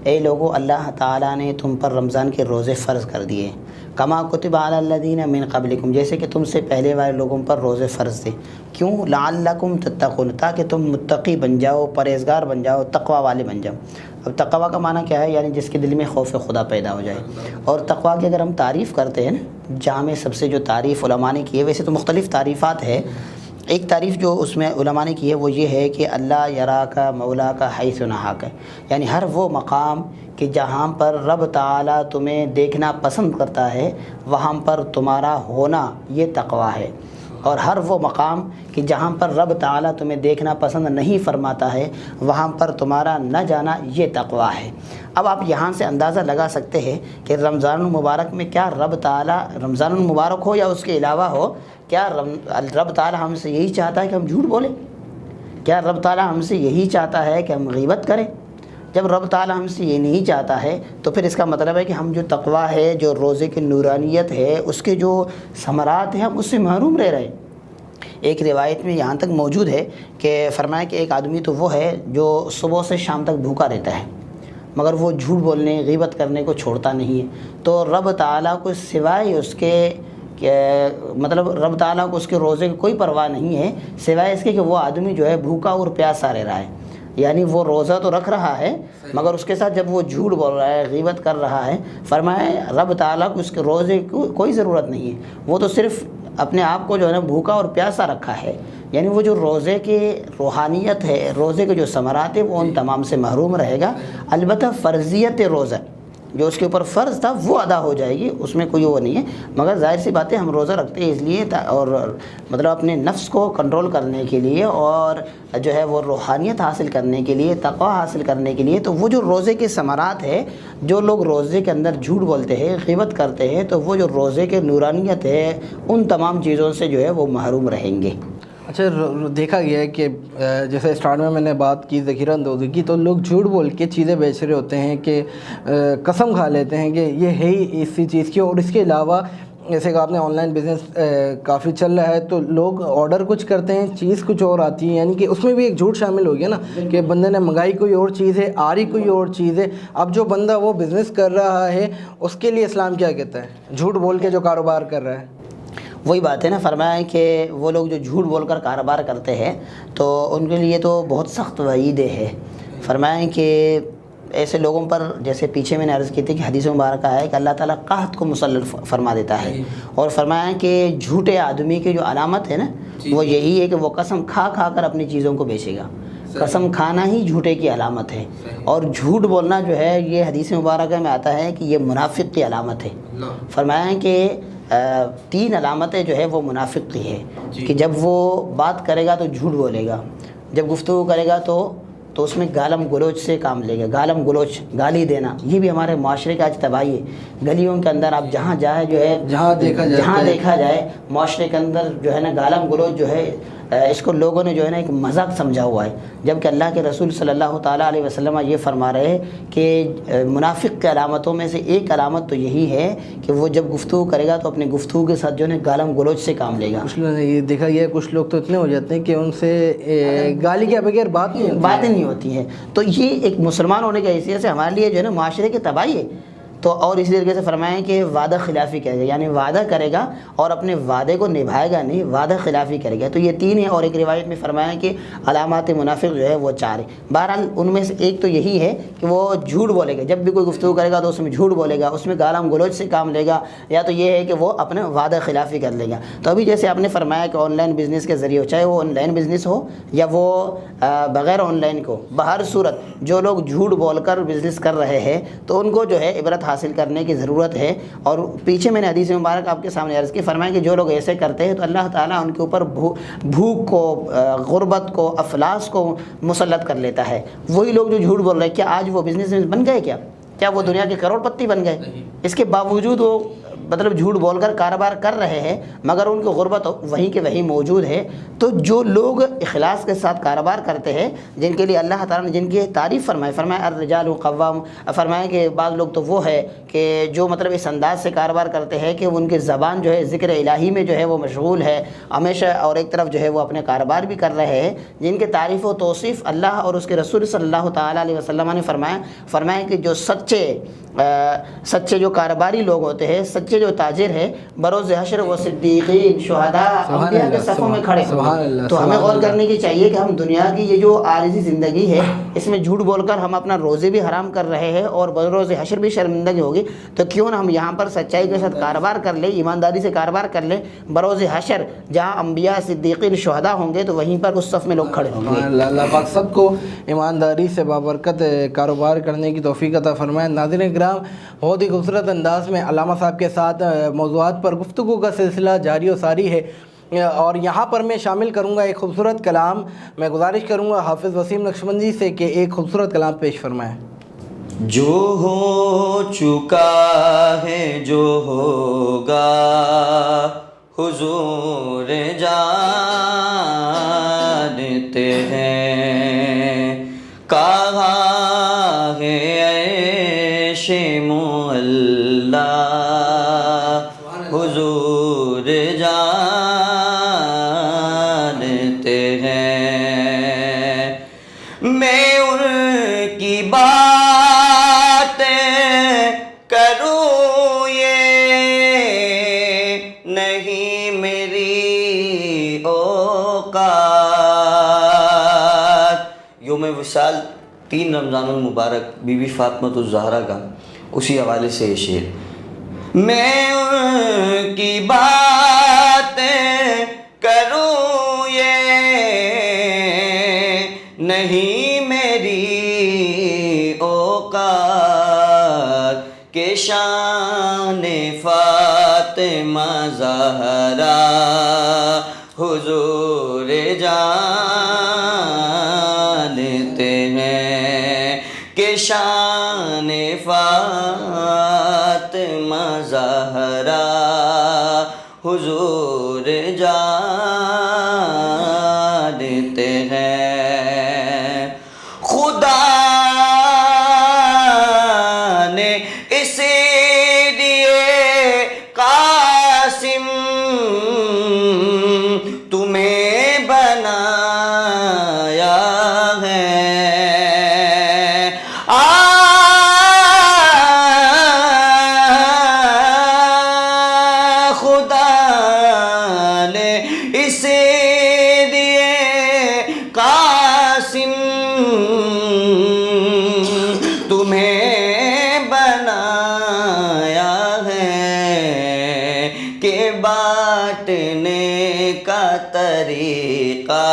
اے لوگو اللہ تعالیٰ نے تم پر رمضان کے روزے فرض کر دیے، کما کتب علی الذین من قبلکم، جیسے کہ تم سے پہلے والے لوگوں پر روزے فرض تھے، کیوں؟ لعلکم تتقون، تاکہ تم متقی بن جاؤ، پرہیزگار بن جاؤ، تقویٰ والے بن جاؤ۔ اب تقویٰ کا معنی کیا ہے؟ یعنی جس کے دل میں خوف خدا پیدا ہو جائے۔ اور تقویٰ کی اگر ہم تعریف کرتے ہیں نا، جامع سب سے جو تعریف علماء نے کی ہے، ویسے تو مختلف تعریفات ہے، ایک تعریف جو اس میں علماء نے کی ہے وہ یہ ہے کہ اللہ یرا کا مولا کا حیث نہاک ہے، یعنی ہر وہ مقام کہ جہاں پر رب تعالیٰ تمہیں دیکھنا پسند کرتا ہے، وہاں پر تمہارا ہونا، یہ تقویٰ ہے۔ اور ہر وہ مقام کہ جہاں پر رب تعالیٰ تمہیں دیکھنا پسند نہیں فرماتا ہے، وہاں پر تمہارا نہ جانا، یہ تقویٰ ہے۔ اب آپ یہاں سے اندازہ لگا سکتے ہیں کہ رمضان المبارک میں کیا رب تعالیٰ، رمضان المبارک ہو یا اس کے علاوہ ہو، کیا رب تعالیٰ ہم سے یہی چاہتا ہے کہ ہم جھوٹ بولیں؟ کیا رب تعالیٰ ہم سے یہی چاہتا ہے کہ ہم غیبت کریں؟ جب رب تعالیٰ ہم سے یہ نہیں چاہتا ہے تو پھر اس کا مطلب ہے کہ ہم جو تقویٰ ہے، جو روزے کی نورانیت ہے، اس کے جو ثمرات ہیں، ہم اس سے محروم رہ رہے ہیں۔ ایک روایت میں یہاں تک موجود ہے کہ فرمایا کہ ایک آدمی تو وہ ہے جو صبح سے شام تک بھوکا رہتا ہے، مگر وہ جھوٹ بولنے، غیبت کرنے کو چھوڑتا نہیں ہے، تو رب تعالیٰ کو سوائے اس کے مطلب رب تعالیٰ کو اس کے روزے کی کوئی پرواہ نہیں ہے، سوائے اس کے کہ وہ آدمی جو ہے بھوکا اور پیاسا رہ رہا ہے۔ یعنی وہ روزہ تو رکھ رہا ہے مگر اس کے ساتھ جب وہ جھوٹ بول رہا ہے، غیبت کر رہا ہے، فرمایا رب تعالیٰ کو اس کے روزے کی کوئی ضرورت نہیں ہے، وہ تو صرف اپنے آپ کو جو ہے نا بھوکا اور پیاسا رکھا ہے۔ یعنی وہ جو روزے کی روحانیت ہے، روزے کے جو ثمرات ہیں، وہ ان تمام سے محروم رہے گا۔ البتہ فرضیت روزہ جو اس کے اوپر فرض تھا وہ ادا ہو جائے گی، اس میں کوئی وہ نہیں ہے، مگر ظاہر سی بات ہے ہم روزہ رکھتے ہیں اس لیے اور مطلب اپنے نفس کو کنٹرول کرنے کے لیے اور جو ہے وہ روحانیت حاصل کرنے کے لیے، تقویٰ حاصل کرنے کے لیے۔ تو وہ جو روزے کے ثمرات ہے، جو لوگ روزے کے اندر جھوٹ بولتے ہیں، غیبت کرتے ہیں، تو وہ جو روزے کے نورانیت ہے ان تمام چیزوں سے جو ہے وہ محروم رہیں گے۔ اچھا، دیکھا گیا ہے کہ جیسے اسٹارٹ میں نے بات کی ذخیرہ اندوزی کی، تو لوگ جھوٹ بول کے چیزیں بیچ رہے ہوتے ہیں کہ قسم کھا لیتے ہیں کہ یہ ہے ہی اسی چیز کی، اور اس کے علاوہ جیسے کہ آپ نے آن لائن بزنس کافی چل رہا ہے، تو لوگ آرڈر کچھ کرتے ہیں، چیز کچھ اور آتی ہے، یعنی کہ اس میں بھی ایک جھوٹ شامل ہو گیا نا کہ بندے نے منگائی کوئی اور چیز ہے، آ رہی کوئی اور چیز ہے۔ اب جو بندہ وہ بزنس کر رہا ہے اس کے لیے اسلام کیا کہتا ہے؟ جھوٹ بول کے جو کاروبار کر رہا ہے، وہی بات ہے نا، فرمایا کہ وہ لوگ جو جھوٹ بول کر کاروبار کرتے ہیں تو ان کے لیے تو بہت سخت وعید ہے۔ فرمایا کہ ایسے لوگوں پر، جیسے پیچھے میں نے عرض کی تھی کہ حدیث مبارکہ ہے کہ اللہ تعالیٰ قحط کو مسلط فرما دیتا ہے، اور فرمایا کہ جھوٹے آدمی کی جو علامت ہے نا وہ یہی ہے کہ وہ قسم کھا کھا کر اپنی چیزوں کو بیچے گا۔ قسم کھانا ہی جھوٹے کی علامت ہے، اور جھوٹ بولنا جو ہے یہ حدیث مبارکہ میں آتا ہے کہ یہ منافق کی علامت ہے۔ فرمایا کہ 3 علامتیں جو ہے وہ منافق کی ہے کہ جب وہ بات کرے گا تو جھوٹ بولے گا، جب گفتگو کرے گا تو اس میں گالم گلوچ سے کام لے گا۔ گالم گلوچ، گالی دینا، یہ بھی ہمارے معاشرے کا آج تباہی ہے۔ گلیوں کے اندر آپ جہاں جائے جو ہے، جہاں دیکھا جائے معاشرے کے اندر جو ہے نا گالم گلوچ جو ہے، اس کو لوگوں نے جو ہے نا ایک مذاق سمجھا ہوا ہے، جبکہ اللہ کے رسول صلی اللہ تعالیٰ علیہ وسلم یہ فرما رہے ہیں کہ منافق کی علامتوں میں سے ایک علامت تو یہی ہے کہ وہ جب گفتگو کرے گا تو اپنے گفتگو کے ساتھ جو ہے گالم گلوچ سے کام لے گا۔ کچھ لوگ یہ دیکھا گیا ہے، کچھ لوگ تو اتنے ہو جاتے ہیں کہ ان سے گالی کے بغیر باتیں نہیں ہوتی ہیں۔ تو یہ ایک مسلمان ہونے کی حیثیت سے ہمارے لیے جو ہے نا معاشرے کی تباہی ہے۔ تو اور اسی طریقے سے فرمائیں کہ وعدہ خلافی کرے گا، یعنی وعدہ کرے گا اور اپنے وعدے کو نبھائے گا نہیں، وعدہ خلافی کرے گا۔ تو یہ 3 ہیں، اور ایک روایت میں فرمایا کہ علامات منافق جو ہے وہ 4 ہیں۔ بہرحال ان میں سے ایک تو یہی ہے کہ وہ جھوٹ بولے گا، جب بھی کوئی گفتگو کرے گا تو اس میں جھوٹ بولے گا، اس میں گالم گلوچ سے کام لے گا، یا تو یہ ہے کہ وہ اپنے وعدہ خلافی کر لے گا۔ تو ابھی جیسے آپ نے فرمایا کہ آن لائن بزنس کے ذریعے، چاہے وہ آن لائن بزنس ہو یا وہ بغیر آن لائن کو، بہر صورت جو لوگ جھوٹ بول کر بزنس کر رہے ہیں تو ان کو جو ہے عبرت حاصل کرنے کی ضرورت ہے۔ اور پیچھے میں نے حدیث مبارک آپ کے سامنے عرض کی، فرمایا کہ جو لوگ ایسے کرتے ہیں تو اللہ تعالیٰ ان کے اوپر بھوک کو، غربت کو، افلاس کو مسلط کر لیتا ہے۔ وہی لوگ جو جھوٹ بول رہے ہیں، کیا آج وہ بزنس میں بن گئے؟ کیا وہ دنیا کے کروڑ پتی بن گئے؟ اس کے باوجود وہ مطلب جھوٹ بول کر کاروبار کر رہے ہیں، مگر ان کو غربت وہیں کے وہیں موجود ہے۔ تو جو لوگ اخلاص کے ساتھ کاروبار کرتے ہیں، جن کے لیے اللہ تعالیٰ نے جن کی تعریف فرمایا الرجال قوام، فرمایا کہ بعض لوگ تو وہ ہے کہ جو مطلب اس انداز سے کاروبار کرتے ہیں کہ ان کی زبان جو ہے ذکر الہی میں جو ہے وہ مشغول ہے ہمیشہ، اور ایک طرف جو ہے وہ اپنے کاروبار بھی کر رہے ہیں، جن کے تعریف و توصیف اللہ اور اس کے رسول صلی اللہ تعالیٰ علیہ وسلم نے فرمایا کہ جو سچے جو کاروباری لوگ ہوتے ہیں، سچے جو تاجر ہے، بروز حشر وہ صدیقین، شہداء، انبیاء کے صفوں میں کھڑے ہیں۔ تو ہمیں غور کرنے کی چاہیے کہ ہم دنیا کی یہ جو عارضی زندگی ہے، اس میں جھوٹ بول کر ہم اپنا روزے بھی حرام کر رہے ہیں اور بروز حشر بھی شرمندگی ہوگی، تو کیوں نہ ہم یہاں پر سچائی کے ساتھ کاروبار کر لیں، ایمانداری سے کاروبار کر لیں، بروز حشر جہاں انبیاء، صدیقین، شہداء ہوں گے تو وہیں پر اس صف میں لوگ کھڑے ہوں گے۔ اللہ پاک سب کو ایمانداری سے بابرکت کاروبار کرنے کی توفیق عطا فرمائے۔ ناظرین کرام، بہت ہی خوبصورت انداز میں علامہ صاحب کے ساتھ موضوعات پر گفتگو کا سلسلہ جاری و ساری ہے، اور یہاں پر میں شامل کروں گا ایک خوبصورت کلام۔ میں گزارش کروں گا حافظ وسیم نقشبندی سے کہ ایک خوبصورت کلام پیش فرمائیں۔ جو ہو چکا ہے جو ہوگا حضور جانتے ہیں، کہاں اوقات. یوم وصال 3 رمضان المبارک بی بی فاطمۃ الزہرا کا، اسی حوالے سے یہ شعر. میں ان کی باتیں کروں یہ نہیں میری اوقات، کہ شان فاطمہ زہرا حضور جانتے ہیں، کہ شان فاطمہ زہرا حضور جانتے ہیں. خدا نے اسی لیے قاسم تمہیں بنایا ہے. خدا نے اسی لیے قاسم تمہیں بنایا ہے، کہ بانٹنے کا طریقہ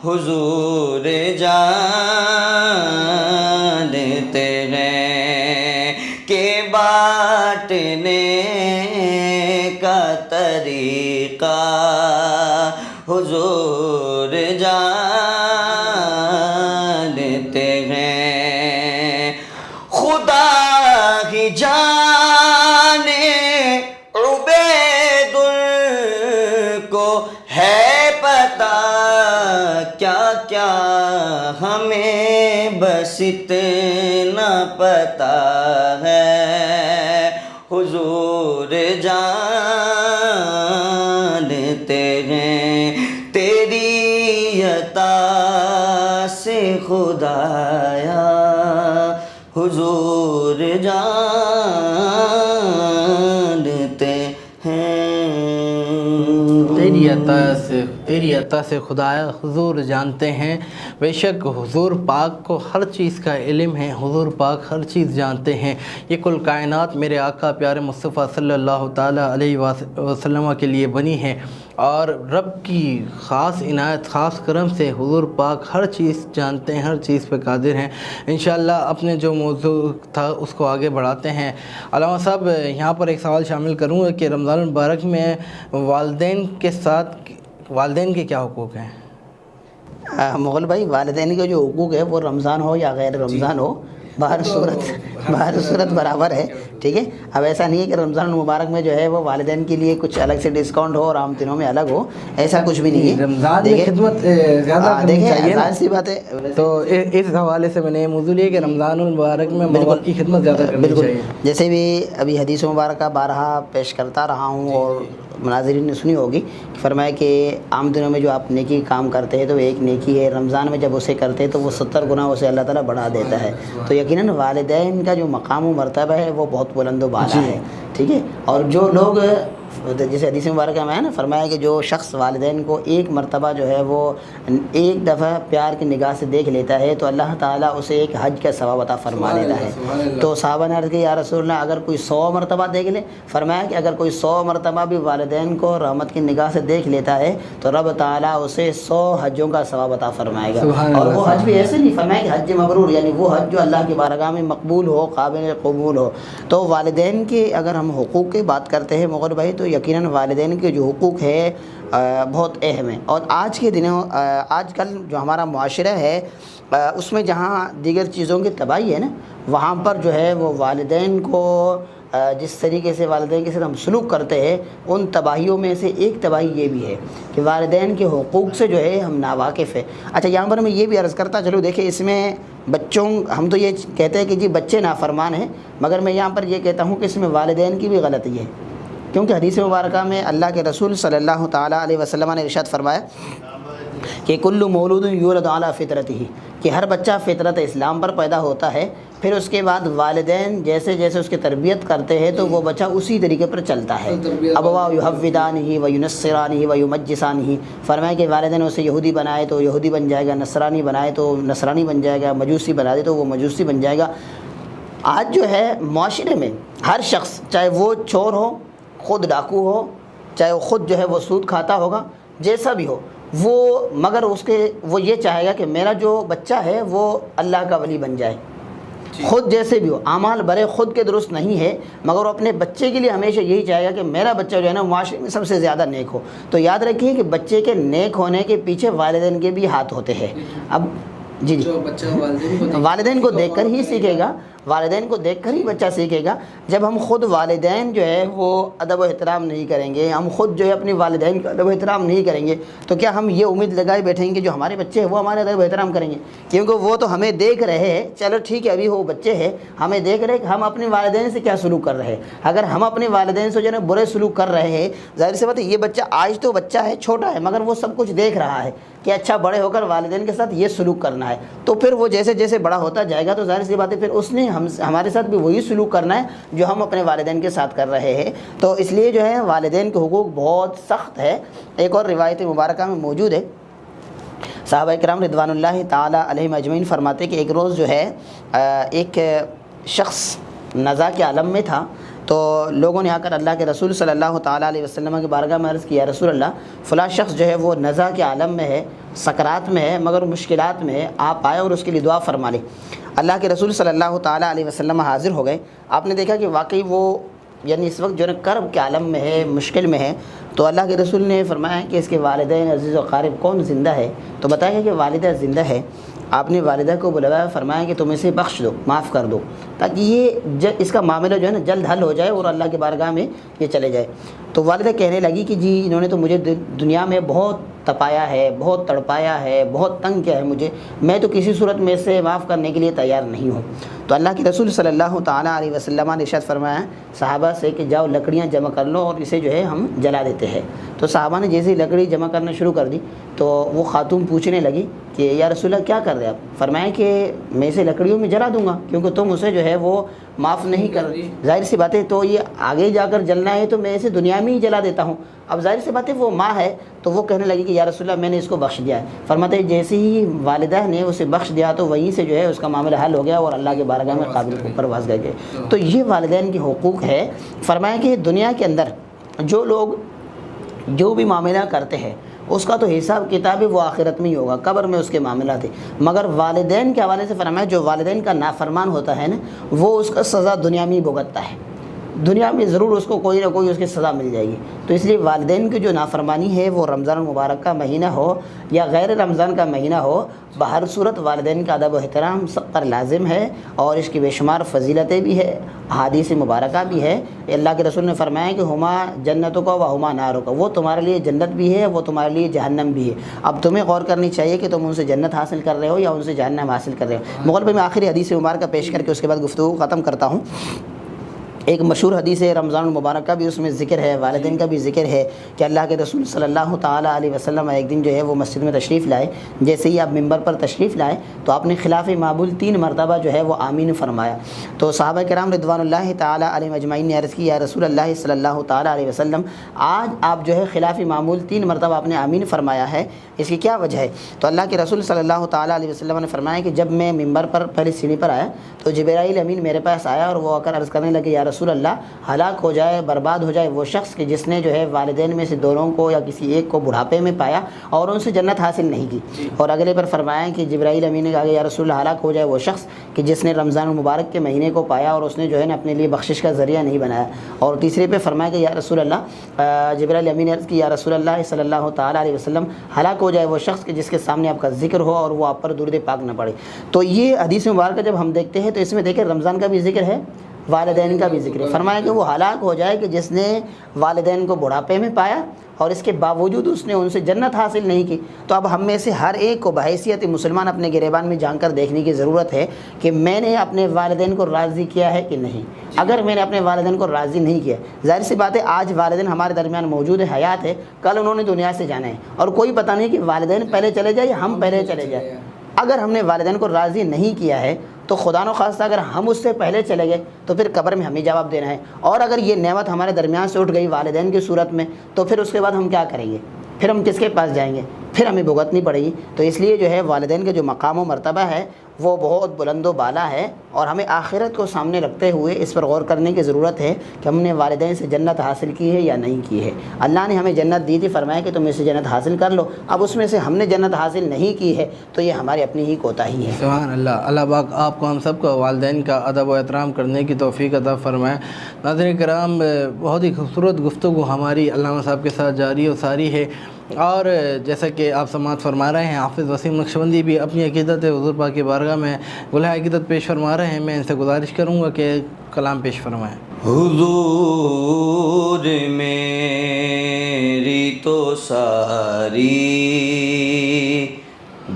حضور جانتے ہیں، کہ بانٹنے کا طریقہ حضور جانتے ہیں. خدا ہی جانے عبید کو ہے پتہ کیا کیا، ہمیں بس اتنا پتہ ہے حضور جانتے ہیں. تیری عطا سے خدایا حضور جانتے ہیں. تیری عطا سے خدایا حضور جانتے ہیں. بے شک حضور پاک کو ہر چیز کا علم ہے، حضور پاک ہر چیز جانتے ہیں. یہ کل کائنات میرے آقا پیارے مصطفیٰ صلی اللہ تعالیٰ علیہ وسلم کے لیے بنی ہے، اور رب کی خاص عنایت، خاص کرم سے حضور پاک ہر چیز جانتے ہیں، ہر چیز پہ قادر ہیں. انشاءاللہ اپنے جو موضوع تھا اس کو آگے بڑھاتے ہیں. علامہ صاحب، یہاں پر ایک سوال شامل کروں کہ رمضان المبارک میں والدین کے ساتھ والدین کے کیا حقوق ہیں؟ مغل بھائی، والدین کے جو حقوق ہے وہ رمضان ہو یا غیر رمضان ہو، باہر صورت برابر ہے. ٹھیک ہے. اب ایسا نہیں ہے کہ رمضان المبارک میں جو ہے وہ والدین کے لیے کچھ الگ سے ڈسکاؤنٹ ہو اور عام دنوں میں الگ ہو، ایسا کچھ بھی نہیں ہے. رمضان میں خدمت زیادہ کرنی چاہیے، ظاہر سی بات ہے. تو اس حوالے سے میں نے موضوع لیا کہ رمضان المبارک میں ماں باپ کی خدمت زیادہ کرنی چاہیے. جیسے بھی ابھی حدیث مبارکہ بارہا پیش کرتا رہا ہوں اور مناظرین نے سنی ہوگی کہ فرمایا کہ عام دنوں میں جو آپ نیکی کام کرتے ہیں تو ایک نیکی ہے، رمضان میں جب اسے کرتے ہیں تو وہ 70 گنا اسے اللہ تعالیٰ بڑھا دیتا ہے. تو یقیناً والدین کا جو مقام و مرتبہ ہے وہ بہت بلند و بالا ہے. ٹھیک ہے. اور جو لوگ جیسے حدیث مبارکہ میں ہے نا فرمایا کہ جو شخص والدین کو ایک مرتبہ جو ہے وہ ایک دفعہ پیار کی نگاہ سے دیکھ لیتا ہے تو اللہ تعالیٰ اسے ایک حج کا ثواب عطا فرما دیتا ہے. تو صحابہ نے عرض کیا یا رسول اللہ اگر کوئی 100 مرتبہ دیکھ لے، فرمایا کہ اگر کوئی 100 مرتبہ بھی والدین کو رحمت کی نگاہ سے دیکھ لیتا ہے تو رب تعالیٰ اسے 100 حجوں کا ثواب عطا فرمائے گا. اور وہ حج بھی ایسے نہیں فرمایا کہ حج مبرور، یعنی وہ حج جو اللہ کی بارگاہ میں مقبول ہو، قابل قبول ہو. تو والدین کے اگر ہم حقوق کی بات کرتے ہیں مغل بھائی تو یقیناً والدین کے جو حقوق ہے بہت اہم ہے. اور آج کے دنوں آج کل جو ہمارا معاشرہ ہے اس میں جہاں دیگر چیزوں کی تباہی ہے نا، وہاں پر جو ہے وہ والدین کو جس طریقے سے والدین کے ساتھ ہم سلوک کرتے ہیں ان تباہیوں میں سے ایک تباہی یہ بھی ہے کہ والدین کے حقوق سے جو ہے ہم ناواقف ہیں. اچھا یہاں پر میں یہ بھی عرض کرتا چلو دیکھیں اس میں بچوں، ہم تو یہ کہتے ہیں کہ جی بچے نافرمان ہیں، مگر میں یہاں پر یہ کہتا ہوں کہ اس میں والدین کی بھی غلطی ہے. کیونکہ حدیث مبارکہ میں اللہ کے رسول صلی اللہ تعالیٰ علیہ وسلم نے ارشاد فرمایا کہ کل مولود یولد علی فطرتہ، کہ ہر بچہ فطرت اسلام پر پیدا ہوتا ہے. پھر اس کے بعد والدین جیسے جیسے اس کی تربیت کرتے ہیں تو وہ بچہ اسی طریقے پر چلتا ہے. ابواہ یحودانہ و ینصرانہ و یمجسانہ، فرمایا کہ والدین اسے یہودی بنائے تو یہودی بن جائے گا، نصرانی بنائے تو نصرانی بن جائے گا، مجوسی بنا دے تو وہ مجوسی بن جائے گا. آج جو ہے معاشرے میں ہر شخص، چاہے وہ چور ہو، خود ڈاکو ہو، چاہے وہ خود جو ہے وہ سود کھاتا ہوگا، جیسا بھی ہو، مگر وہ یہ چاہے گا کہ میرا جو بچہ ہے وہ اللہ کا ولی بن جائے. خود جیسے بھی ہو، اعمال برے خود کے درست نہیں ہے، مگر وہ اپنے بچے کے لیے ہمیشہ یہی چاہے گا کہ میرا بچہ جو ہے نا معاشرے میں سب سے زیادہ نیک ہو. تو یاد رکھیے کہ بچے کے نیک ہونے کے پیچھے والدین کے بھی ہاتھ ہوتے ہیں. اب جی والدین کو دیکھ کر ہی سیکھے گا، والدین کو دیکھ کر ہی بچہ سیکھے گا. جب ہم خود والدین جو ہے وہ ادب و احترام نہیں کریں گے، ہم خود جو ہے اپنی والدین کا ادب و احترام نہیں کریں گے، تو کیا ہم یہ امید لگائے بیٹھیں گے جو ہمارے بچے ہیں وہ ہمارے ادب و احترام کریں گے؟ کیونکہ وہ تو ہمیں دیکھ رہے ہیں. چلو ٹھیک ہے، ابھی وہ بچے ہیں، ہمیں دیکھ رہے ہیں کہ ہم اپنے والدین سے کیا سلوک کر رہے ہیں. اگر ہم اپنے والدین سے جو ہے نا برے سلوک کر رہے ہیں، ظاہر سی بات ہے یہ بچہ آج تو بچہ ہے، چھوٹا ہے، مگر وہ سب کچھ دیکھ رہا ہے کہ اچھا بڑے ہو کر والدین کے ساتھ یہ سلوک کرنا ہے. تو پھر وہ جیسے جیسے بڑا ہوتا جائے گا تو ظاہر سی بات ہے پھر اس نے ہمارے ساتھ بھی وہی سلوک کرنا ہے جو ہم اپنے والدین کے ساتھ کر رہے ہیں. تو اس لیے جو ہے والدین کے حقوق بہت سخت ہے. ایک اور روایت مبارکہ میں موجود ہے، صحابہ کرام رضوان اللہ تعالی علیہم اجمعین فرماتے کہ ایک روز جو ہے ایک شخص نزا کے عالم میں تھا. تو لوگوں نے آ کر اللہ کے رسول صلی اللہ تعالیٰ علیہ وسلم کی بارگاہ میں عرض کیا، رسول اللہ فلاں شخص جو ہے وہ نزا کے عالم میں ہے، سکرات میں ہے، مگر مشکلات میں ہے، آپ آئے اور اس کے لیے دعا فرما لیں. اللہ کے رسول صلی اللہ تعالیٰ علیہ وسلم حاضر ہو گئے. آپ نے دیکھا کہ واقعی وہ یعنی اس وقت جو ہے کرب کے عالم میں ہے، مشکل میں ہے. تو اللہ کے رسول نے فرمایا کہ اس کے والدین عزیز و قارب کون زندہ ہے؟ تو بتایا کہ والدہ زندہ ہے. آپ نے والدہ کو بلوایا، فرمایا کہ تم اسے بخش دو، معاف کر دو، تاکہ یہ اس کا معاملہ جو ہے نا جلد حل ہو جائے اور اللہ کی بارگاہ میں یہ چلے جائے. تو والدہ کہنے لگی کہ جی انہوں نے تو مجھے دنیا میں بہت تپایا ہے، بہت تڑپایا ہے، بہت تنگ کیا ہے مجھے، میں تو کسی صورت میں سے معاف کرنے کے لیے تیار نہیں ہوں. تو اللہ کے رسول صلی اللہ تعالیٰ علیہ وسلم نے ارشاد فرمایا صحابہ سے کہ جاؤ لکڑیاں جمع کر لو اور اسے جو ہے ہم جلا دیتے ہیں. تو صحابہ نے جیسے ہی لکڑی جمع کرنا شروع کر دی تو وہ خاتون پوچھنے لگی کہ یا رسول اللہ کیا کر رہے آپ؟ فرمایا کہ میں اسے لکڑیوں میں جلا دوں گا کیونکہ تم اسے جو ہے وہ معاف نہیں کر. ظاہر سی بات ہے تو یہ آگے جا کر جلنا ہے تو میں اسے دنیا میں ہی جلا دیتا ہوں. اب ظاہر سی بات ہے وہ ماں ہے تو وہ کہنے لگی کہ یا رسول اللہ میں نے اس کو بخش دیا ہے. فرماتے ہیں جیسے ہی والدہ نے اسے بخش دیا تو وہیں سے جو ہے اس کا معاملہ حل ہو گیا اور اللہ کے بارگاہ میں قابل کو پرواز گئے. تو یہ والدین کے حقوق ہے. فرمایا کہ دنیا کے اندر جو لوگ جو بھی معاملہ کرتے ہیں اس کا تو حساب کتاب وہ آخرت میں ہی ہوگا، قبر میں اس کے معاملات ہیں. مگر والدین کے حوالے سے فرمایا جو والدین کا نافرمان ہوتا ہے نا وہ اس کا سزا دنیا میں ہی بھگتتا ہے. دنیا میں ضرور اس کو کوئی نہ کوئی اس کی سزا مل جائے گی. تو اس لیے والدین کی جو نافرمانی ہے وہ رمضان المبارک کا مہینہ ہو یا غیر رمضان کا مہینہ ہو، بہر صورت والدین کا ادب و احترام سب پر لازم ہے اور اس کی بے شمار فضیلتیں بھی ہے، احادیث مبارکہ بھی ہے. اللہ کے رسول نے فرمایا کہ ہما جنتوں کا و ہما ناروں کا، وہ تمہارے لیے جنت بھی ہے، وہ تمہارے لیے جہنم بھی ہے. اب تمہیں غور کرنی چاہیے کہ تم ان سے جنت حاصل کر رہے ہو یا ان سے جہنم حاصل کر رہے ہو. مغل پہ میں آخری حدیث مبارکہ پیش کر کے اس کے بعد گفتگو ختم کرتا ہوں. ایک مشہور حدیث ہے رمضان المبارک کا بھی اس میں ذکر ہے، والدین کا بھی ذکر ہے کہ اللہ کے رسول صلی اللہ تعالیٰ علیہ وسلم ایک دن جو ہے وہ مسجد میں تشریف لائے. جیسے ہی آپ ممبر پر تشریف لائے تو آپ نے خلاف معمول 3 مرتبہ جو ہے وہ آمین فرمایا. تو صحابہ کرام رضوان اللہ تعالیٰ علیہ اجمعین نے عرض کی یا رسول اللہ صلی اللہ تعالیٰ علیہ وسلم آج آپ جو ہے خلاف معمول 3 مرتبہ آپ نے آمین فرمایا ہے، اس کی کیا وجہ ہے؟ تو اللہ کے رسول صلی اللہ تعالیٰ علیہ وسلم نے فرمایا کہ جب میں ممبر پر پہلی سیڑھی پر آیا تو جبرائیل امین میرے پاس آیا اور وہ آ کر عرض کرنے لگے یا رسول اللہ ہلاک ہو جائے، برباد ہو جائے وہ شخص کہ جس نے جو ہے والدین میں سے دونوں کو یا کسی ایک کو بڑھاپے میں پایا اور ان سے جنت حاصل نہیں کی. اور اگلے پر فرمایا کہ جبرائیل امین نے کہا کہ یا رسول اللہ ہلاک ہو جائے وہ شخص کہ جس نے رمضان المبارک کے مہینے کو پایا اور اس نے جو ہے نا اپنے لیے بخشش کا ذریعہ نہیں بنایا. اور تیسرے پہ فرمایا کہ یا رسول اللہ جبرائیل امین نے عرض کی یا رسول اللہ صلی اللہ تعالیٰ علیہ وسلم ہلاک ہو جائے وہ شخص کہ جس کے سامنے آپ کا ذکر ہو اور وہ آپ پر درود پاک نہ پڑے. تو یہ حدیث مبارکہ جب ہم دیکھتے ہیں تو اس میں دیکھیں رمضان کا بھی ذکر ہے، والدین کا بھی ذکر ہے. فرمایا کہ وہ ہلاک ہو جائے کہ جس نے والدین کو بڑھاپے میں پایا اور اس کے باوجود اس نے ان سے جنت حاصل نہیں کی. تو اب ہم میں سے ہر ایک کو بحیثیت مسلمان اپنے گریبان میں جان کر دیکھنے کی ضرورت ہے کہ میں نے اپنے والدین کو راضی کیا ہے کہ نہیں. اگر میں نے اپنے والدین کو راضی نہیں کیا، ظاہر سی بات ہے آج والدین ہمارے درمیان موجود ہے، حیات ہے، کل انہوں نے دنیا سے جانا ہے اور کوئی پتہ نہیں کہ والدین پہلے چلے جائے یا ہم پہلے چلے جائیں. اگر ہم نے والدین کو راضی نہیں کیا ہے تو خدا نخواستہ اگر ہم اس سے پہلے چلے گئے تو پھر قبر میں ہمیں جواب دینا ہے، اور اگر یہ نعمت ہمارے درمیان سے اٹھ گئی والدین کی صورت میں تو پھر اس کے بعد ہم کیا کریں گے؟ پھر ہم کس کے پاس جائیں گے؟ پھر ہمیں بھگتنی پڑے گی۔ تو اس لیے جو ہے والدین کے جو مقام و مرتبہ ہے وہ بہت بلند و بالا ہے، اور ہمیں آخرت کو سامنے رکھتے ہوئے اس پر غور کرنے کی ضرورت ہے کہ ہم نے والدین سے جنت حاصل کی ہے یا نہیں کی ہے۔ اللہ نے ہمیں جنت دی تھی، فرمایا کہ تم اس سے جنت حاصل کر لو، اب اس میں سے ہم نے جنت حاصل نہیں کی ہے تو یہ ہماری اپنی ہی کوتاہی ہے۔ سبحان اللہ۔ اللہ پاک آپ کو ہم سب کو والدین کا ادب و احترام کرنے کی توفیق عطا فرمائے۔ ناظرین کرام، بہت ہی خوبصورت گفتگو ہماری علامہ صاحب کے ساتھ جاری و ساری ہے، اور جیسا کہ آپ سماعت فرما رہے ہیں، حافظ وسیم نقشبندی بھی اپنی عقیدت حضور پاک کی بارگاہ میں گلہ عقیدت پیش فرما رہے ہیں۔ میں ان سے گزارش کروں گا کہ کلام پیش فرمائیں۔ حضور میری تو ساری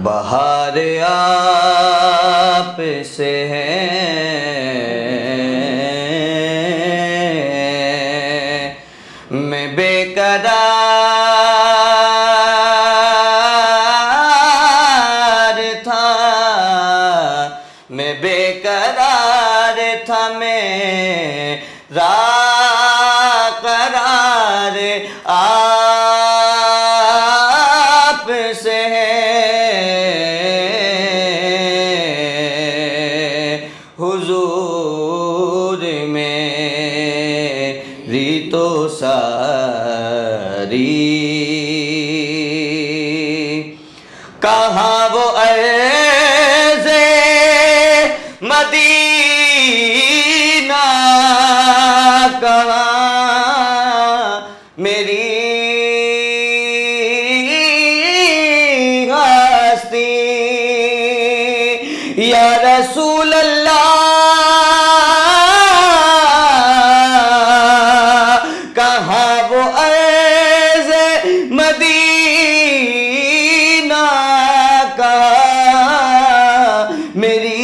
بہار آپ سے ہے، میں بے قرار تھا، میں بے قرار تھا، میرا قرار آپ سے ہے، حضور میری تو ساری کہاں وہ عرض مدینہ، کہاں میری ہستی، یا رسول اللہ کہاں وہ عرض مدینہ، کہاں میری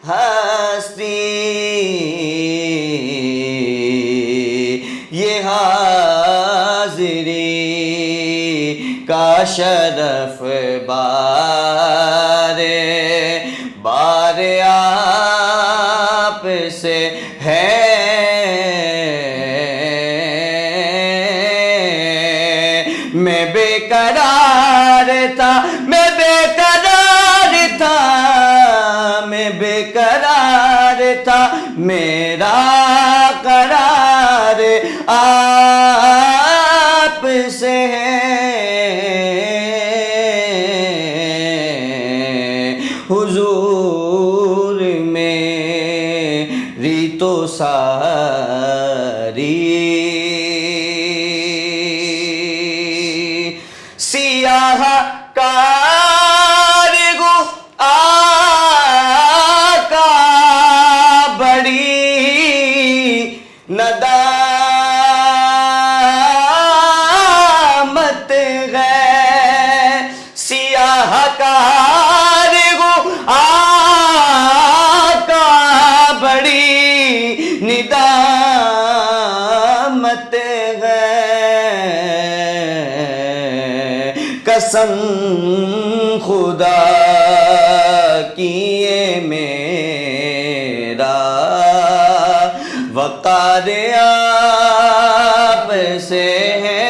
ہستی، یہ حاضری کا شرف بار آپ سے ہے، میں بے قرار تھا، میں بے قرار تھا، میں بے قرار تھا، میرا قرار آپ سے ہے، حضور میری تو ساری سیاہ کارگو آقا بڑی ندامت ہے، سیاہ کارگو آقا بڑی ندامت ہے، قسم خدا کی یہ میرا وقار آپ سے ہے،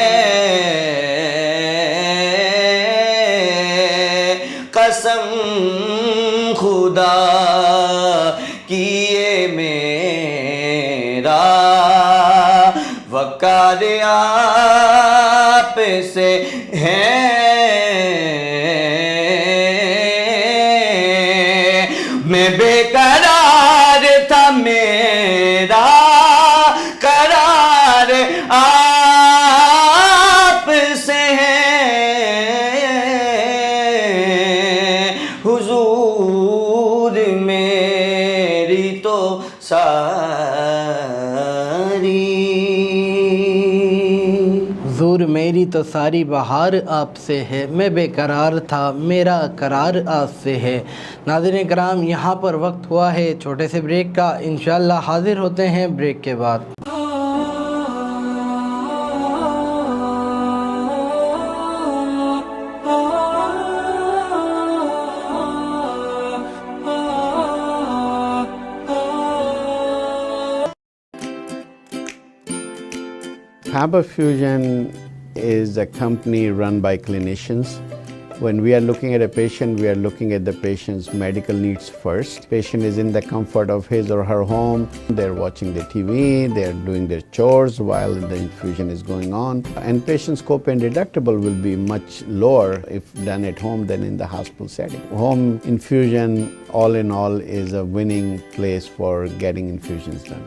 قسم خدا کی یہ میرا وقار آپ سے ہے، میں بے قرار تھا، میرا قرار آپ سے ہے، حضور میری تو ساری، حضور میری تو ساری بہار آپ سے ہے، میں بے قرار تھا، میرا قرار آپ سے ہے۔ ناظرین کرام، یہاں پر وقت ہوا ہے چھوٹے سے بریک کا، انشاءاللہ حاضر ہوتے ہیں بریک کے بعد۔ Faber Fusion is a company run by clinicians. When we are looking at a patient, we are looking at the patient's medical needs first. Patient is in the comfort of his or her home. They're watching the TV, they're doing their chores while the infusion is going on. And patient's copay and deductible will be much lower if done at home than in the hospital setting. Home infusion, all in all, is a winning place for getting infusions done.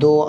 2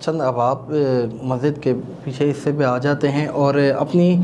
چند احباب مسجد کے پیچھے حصے پہ آ جاتے ہیں اور اپنی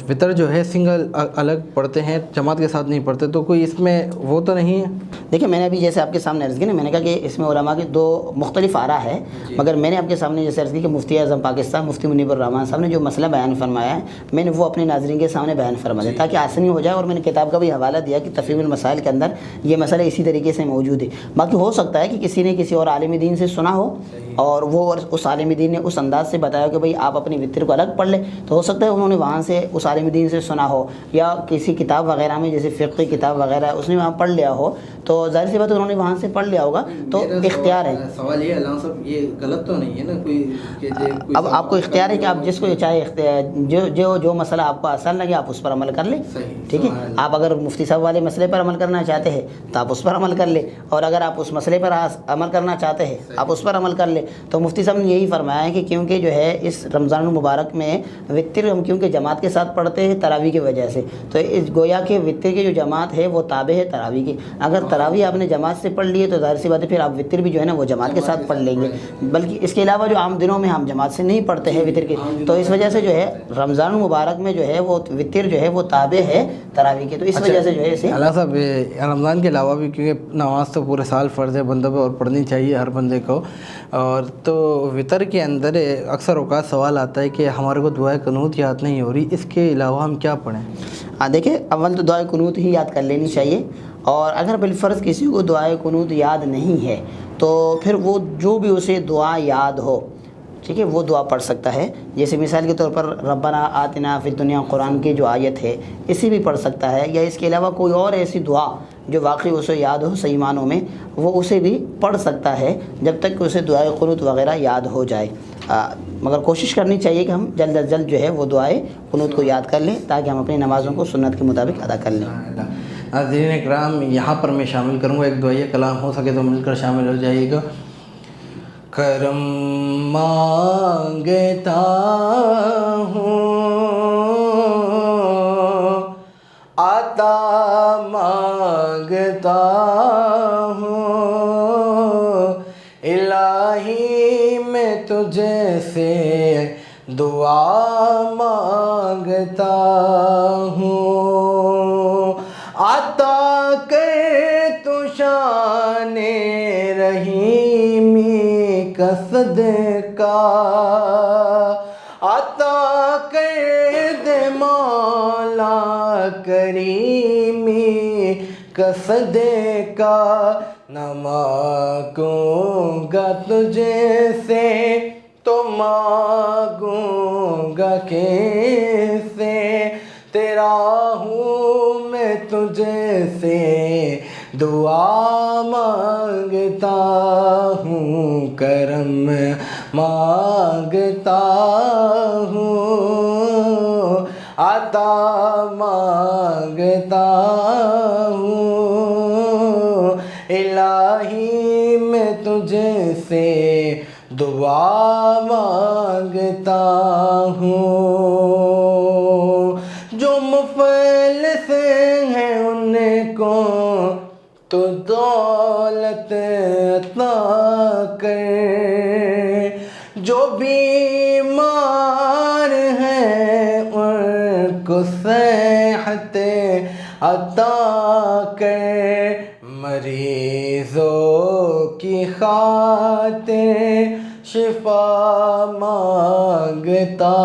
وطر جو ہے سنگل الگ پڑھتے ہیں، جماعت کے ساتھ نہیں پڑھتے، تو کوئی اس میں وہ تو نہیں ہے؟ دیکھیں میں نے ابھی جیسے آپ کے سامنے عرض کی نا، میں نے کہا کہ اس میں علماء کی دو مختلف آراء ہے، مگر میں نے آپ کے سامنے جیسے عرض کی کہ مفتی اعظم پاکستان مفتی منیب الرحمان صاحب نے جو مسئلہ بیان فرمایا ہے، میں نے وہ اپنے ناظرین کے سامنے بیان فرما دیا تاکہ آسانی ہو جائے، اور میں نے کتاب کا بھی حوالہ دیا کہ تفہیم المسائل کے اندر یہ مسئلہ اسی طریقے سے موجود ہے۔ باقی ہو سکتا ہے کہ کسی نے کسی اور عالم دین سے سنا ہو اور وہ اس عالم دین نے اس انداز سے بتایا کہ بھئی آپ اپنی وطر کو الگ پڑھ لیں، تو ہو سکتا ہے انہوں نے وہاں سے اس عالم دین سے سنا ہو، یا کسی کتاب وغیرہ میں جیسے فقہ کتاب وغیرہ ہے اس نے وہاں پڑھ لیا ہو، تو ظاہر سی بات ہے انہوں نے وہاں سے پڑھ لیا ہوگا، تو اختیار ہے۔ سوال یہ علامہ صاحب یہ غلط تو نہیں ہے نا کوئی اب آپ کو اختیار ہے کہ آپ جس کو چاہے جو مسئلہ آپ کو آسان لگے آپ اس پر عمل کر لیں، ٹھیک ہے۔ آپ اگر مفتی صاحب والے مسئلے پر عمل کرنا چاہتے ہیں تو آپ اس پر عمل کر لیں، اور اگر آپ اس مسئلے پر عمل کرنا چاہتے ہیں آپ اس پر عمل کر لیں۔ تو مفتی صاحب نے یہی فرمایا ہے کہ کیونکہ جو ہے اس رمضان المبارک میں وطر ہم کیونکہ جماعت کے ساتھ پڑھتے ہیں تراویح کی وجہ سے، تو اس گویا کہ وطر کی جو جماعت ہے وہ تابع ہے تراویح کی۔ اگر تراویح آپ نے جماعت سے پڑھ لی ہے تو ظاہر سی بات ہے پھر آپ وطر بھی جو ہے نا وہ جماعت کے ساتھ پڑھ لیں گے، بلکہ اس کے علاوہ جو عام دنوں میں ہم جماعت سے نہیں پڑھتے ہیں وطر کی، تو اس وجہ سے جو ہے رمضان المبارک میں جو ہے وہ وطر جو ہے وہ تابع ہے تراویح کے، تو اس وجہ سے جو ہے اسے اللہ صاحب رمضان کے علاوہ بھی کیونکہ نماز تو پورے سال فرض ہے بندوں پہ اور پڑھنی چاہیے ہر بندے کو، اور تو وطر کے اندر اکثر اوقات سوال آتا ہے کہ ہمارے کو دعائے قنوت یاد نہیں ہو رہی، اس کے علاوہ ہم کیا پڑھیں؟ دیکھیں اول تو دعائے قنوت ہی یاد کر لینی چاہیے، اور اگر بالفرض کسی کو دعائے قنوت یاد نہیں ہے تو پھر وہ جو بھی اسے دعا یاد ہو، ٹھیک ہے، وہ دعا پڑھ سکتا ہے۔ جیسے مثال کے طور پر ربنا آتنا فی الدنیا قرآن کی جو آیت ہے اسی بھی پڑھ سکتا ہے، یا اس کے علاوہ کوئی اور ایسی دعا جو واقعی اسے یاد ہو صحیح معنوں میں وہ اسے بھی پڑھ سکتا ہے جب تک کہ اسے دعائے قنوت وغیرہ یاد ہو جائے۔ مگر کوشش کرنی چاہیے کہ ہم جلد از جلد جو ہے وہ دعائے قنوت کو یاد کر لیں تاکہ ہم اپنی نمازوں کو سنت کے مطابق ادا کر لیں۔ ناظرین اکرام، یہاں پر میں شامل کروں گا ایک دعائیہ کلام، ہو سکے تو مل کر شامل ہو جائیے گا۔ کرم مانگتا ہوں عطا مانگتا ہوں، الہی میں تجھے سے دعا مانگتا ہوں، عطا کر تو شان رحیمی کا صدقہ، عطا کر دے مولا کریمی کا صدقہ، نہ مانگوں گا تجھے سے تو مانگوں گا کیسے، تیرا ہوں میں تجھے سے دعا مانگتا ہوں، کرم مانگتا ہوں، عطا مانگتا ہوں، الہی میں تجھے سے دعا مانگتا ہوں، جو مفلس ہیں ان کو تو دولت عطا کر، جو بیمار ہیں ان کو صحت عطا کر، مریضوں کی خاطر شفا مانگتا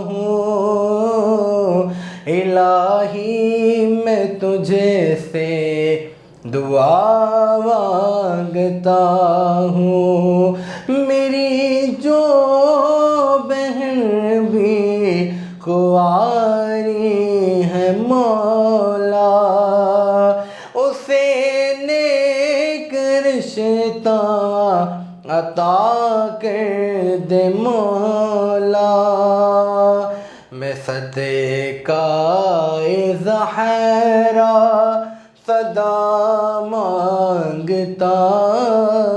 ہوں، الہی میں تجھے سے دعا مانگتا ہوں، میری جو بہن بھی خواری ہے مولا، اسے نیک رشتہ عطا کر دے مولا، میں صدقہ زہرا صدا مانگتا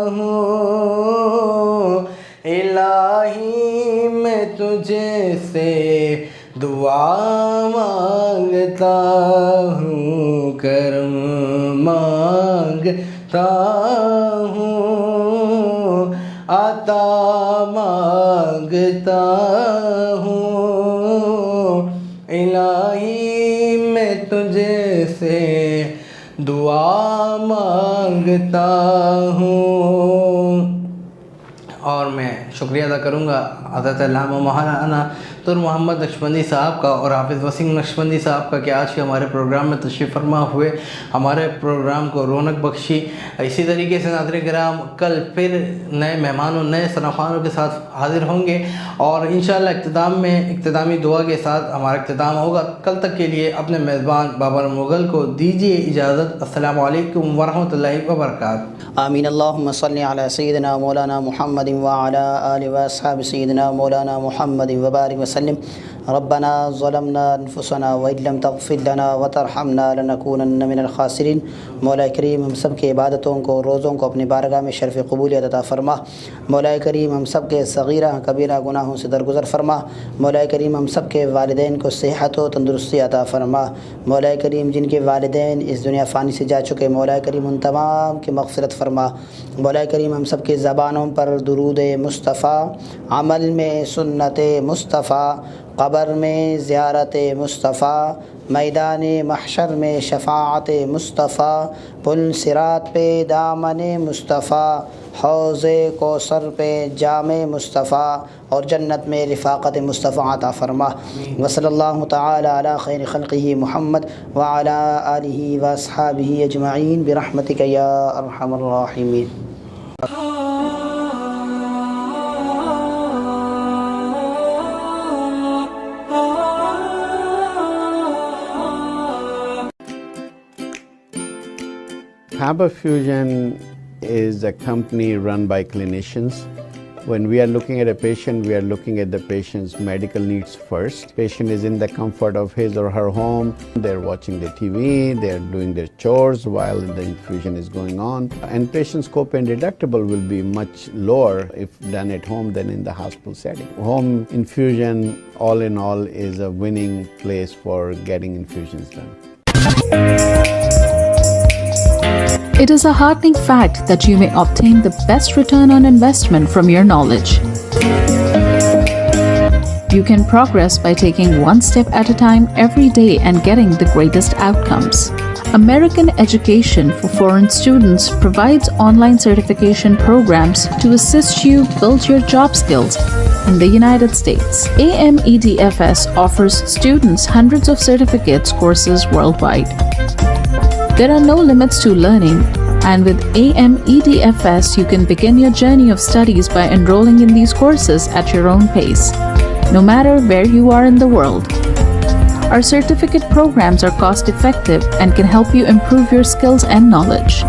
ہوں، الہی میں تجھے سے دعا مانگتا ہوں، کرم مانگتا ہوں، عطا الہی میں تجھ سے دعا مانگتا ہوں. اور میں شکریہ ادا کروں گا حضرت علامہ مولانا طاہر محمد نقشبندی صاحب کا اور حافظ وسیم نقشبندی صاحب کا کہ آج کے ہمارے پروگرام میں تشریف فرما ہوئے ہمارے پروگرام کو رونق بخشی. اسی طریقے سے ناظرین کرام کل پھر نئے مہمانوں نئے صنفانوں کے ساتھ حاضر ہوں گے اور انشاءاللہ اختتامی دعا کے ساتھ ہمارا اختتام ہوگا. کل تک کے لیے اپنے میزبان بابر مغل کو دیجیے اجازت. السلام علیکم ورحمۃ اللہ وبرکاتہ. آمین. اللہم صلی علی سیدنا مولانا محمد وعلی آل و اصحاب سیدنا مولانا محمد وبارک وسلم. ربنا ظلمنا انفسنا وإن لم تغفر لنا وترحمنا لنكونن من الخاسرین. مولا کریم ہم سب کے عبادتوں کو روزوں کو اپنی بارگاہ میں شرف قبولیت عطا فرما. مولا کریم ہم سب کے صغیرہ کبیرہ گناہوں سے درگزر فرما. مولا کریم ہم سب کے والدین کو صحت و تندرستی عطا فرما. مولا کریم جن کے والدین اس دنیا فانی سے جا چکے مولا کریم ان تمام کی مغفرت فرما. مولا کریم ہم سب کے زبانوں پر درود مصطفیٰ، عمل میں سنت مصطفیٰ، قبر میں زیارت مصطفیٰ، میدان محشر میں شفاعت مصطفیٰ، پل صراط پہ دامن مصطفیٰ، حوض کوثر پہ جام مصطفیٰ اور جنت میں رفاقت مصطفیٰ عطا فرما. وصلی اللہ تعالی علی خیر خلقہ محمد وعلی آلہ واصحابہ اجمعین برحمتک یا ارحم الراحمین. Faber Fusion is a company run by clinicians. When we are looking at a patient, we are looking at the patient's medical needs first. Patient is in the comfort of his or her home. They're watching the TV, they're doing their chores while the infusion is going on. And patient's copay and deductible will be much lower if done at home than in the hospital setting. Home infusion, all in all, is a winning place for getting infusions done. It is a heartening fact that you may obtain the best return on investment from your knowledge. You can progress by taking one step at a time every day and getting the greatest outcomes. American Education for Foreign Students provides online certification programs to assist you build your job skills in the United States. AMEDFS offers students hundreds of certificates courses worldwide. There are no limits to learning, and with AMEDFS, you can begin your journey of studies by enrolling in these courses at your own pace, no matter where you are in the world. Our certificate programs are cost-effective and can help you improve your skills and knowledge.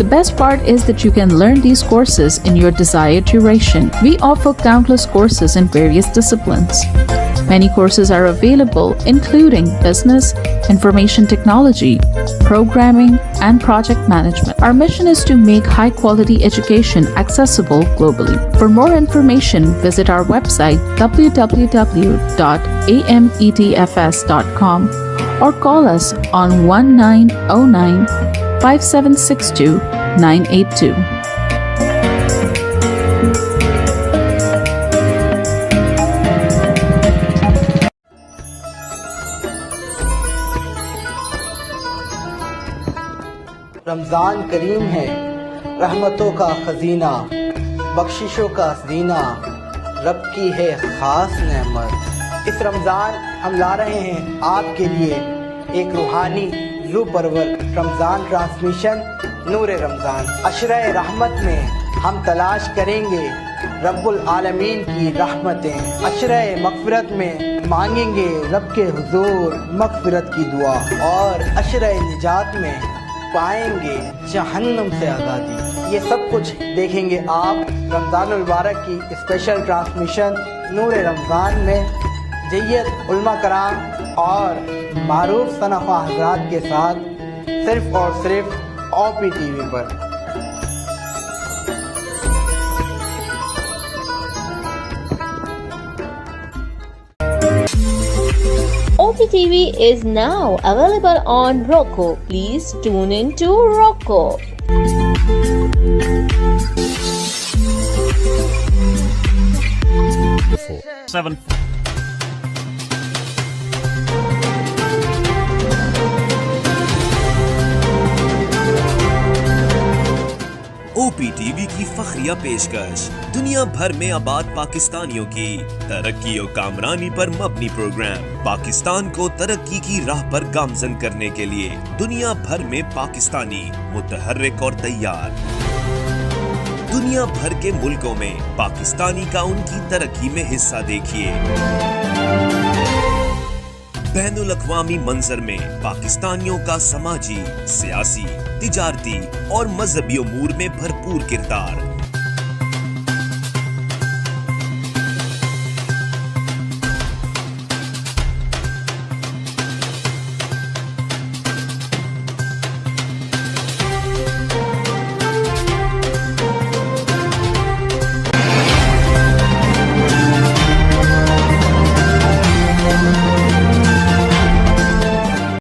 The best part is that you can learn these courses in your desired duration. We offer countless courses in various disciplines. Many courses are available, including business, information technology, programming, and project management. Our mission is to make high-quality education accessible globally. For more information, visit our website www.amedfs.com or call us on 1909-5762-982. رمضان کریم ہے رحمتوں کا خزینہ، بخششوں کا زینہ، رب کی ہے خاص نعمت. اس رمضان ہم لا رہے ہیں آپ کے لیے ایک روحانی روح پرور رمضان ٹرانسمیشن نور رمضان. عشرہ رحمت میں ہم تلاش کریں گے رب العالمین کی رحمتیں. عشرہ مغفرت میں مانگیں گے رب کے حضور مغفرت کی دعا، اور عشرہ نجات میں پائیں گے جہنم سے آزادی. یہ سب کچھ دیکھیں گے آپ رمضان المبارک کی اسپیشل ٹرانسمیشن نور رمضان میں جیت علماء کرام اور معروف صنفاء حضرات کے ساتھ صرف اور صرف OP TV per. OPTV is now available on Roku. Please tune in to Roku. فخریہ پیشکش، دنیا بھر میں آباد پاکستانیوں کی ترقی و کامرانی پر مبنی پروگرام، پاکستان کو ترقی کی راہ پر گامزن کرنے کے لیے دنیا بھر میں پاکستانی متحرک اور تیار، دنیا بھر کے ملکوں میں پاکستانی کا ان کی ترقی میں حصہ دیکھیے۔ بین الاقوامی منظر میں پاکستانیوں کا سماجی، سیاسی، تجارتی اور مذہبی امور میں بھرپور کردار،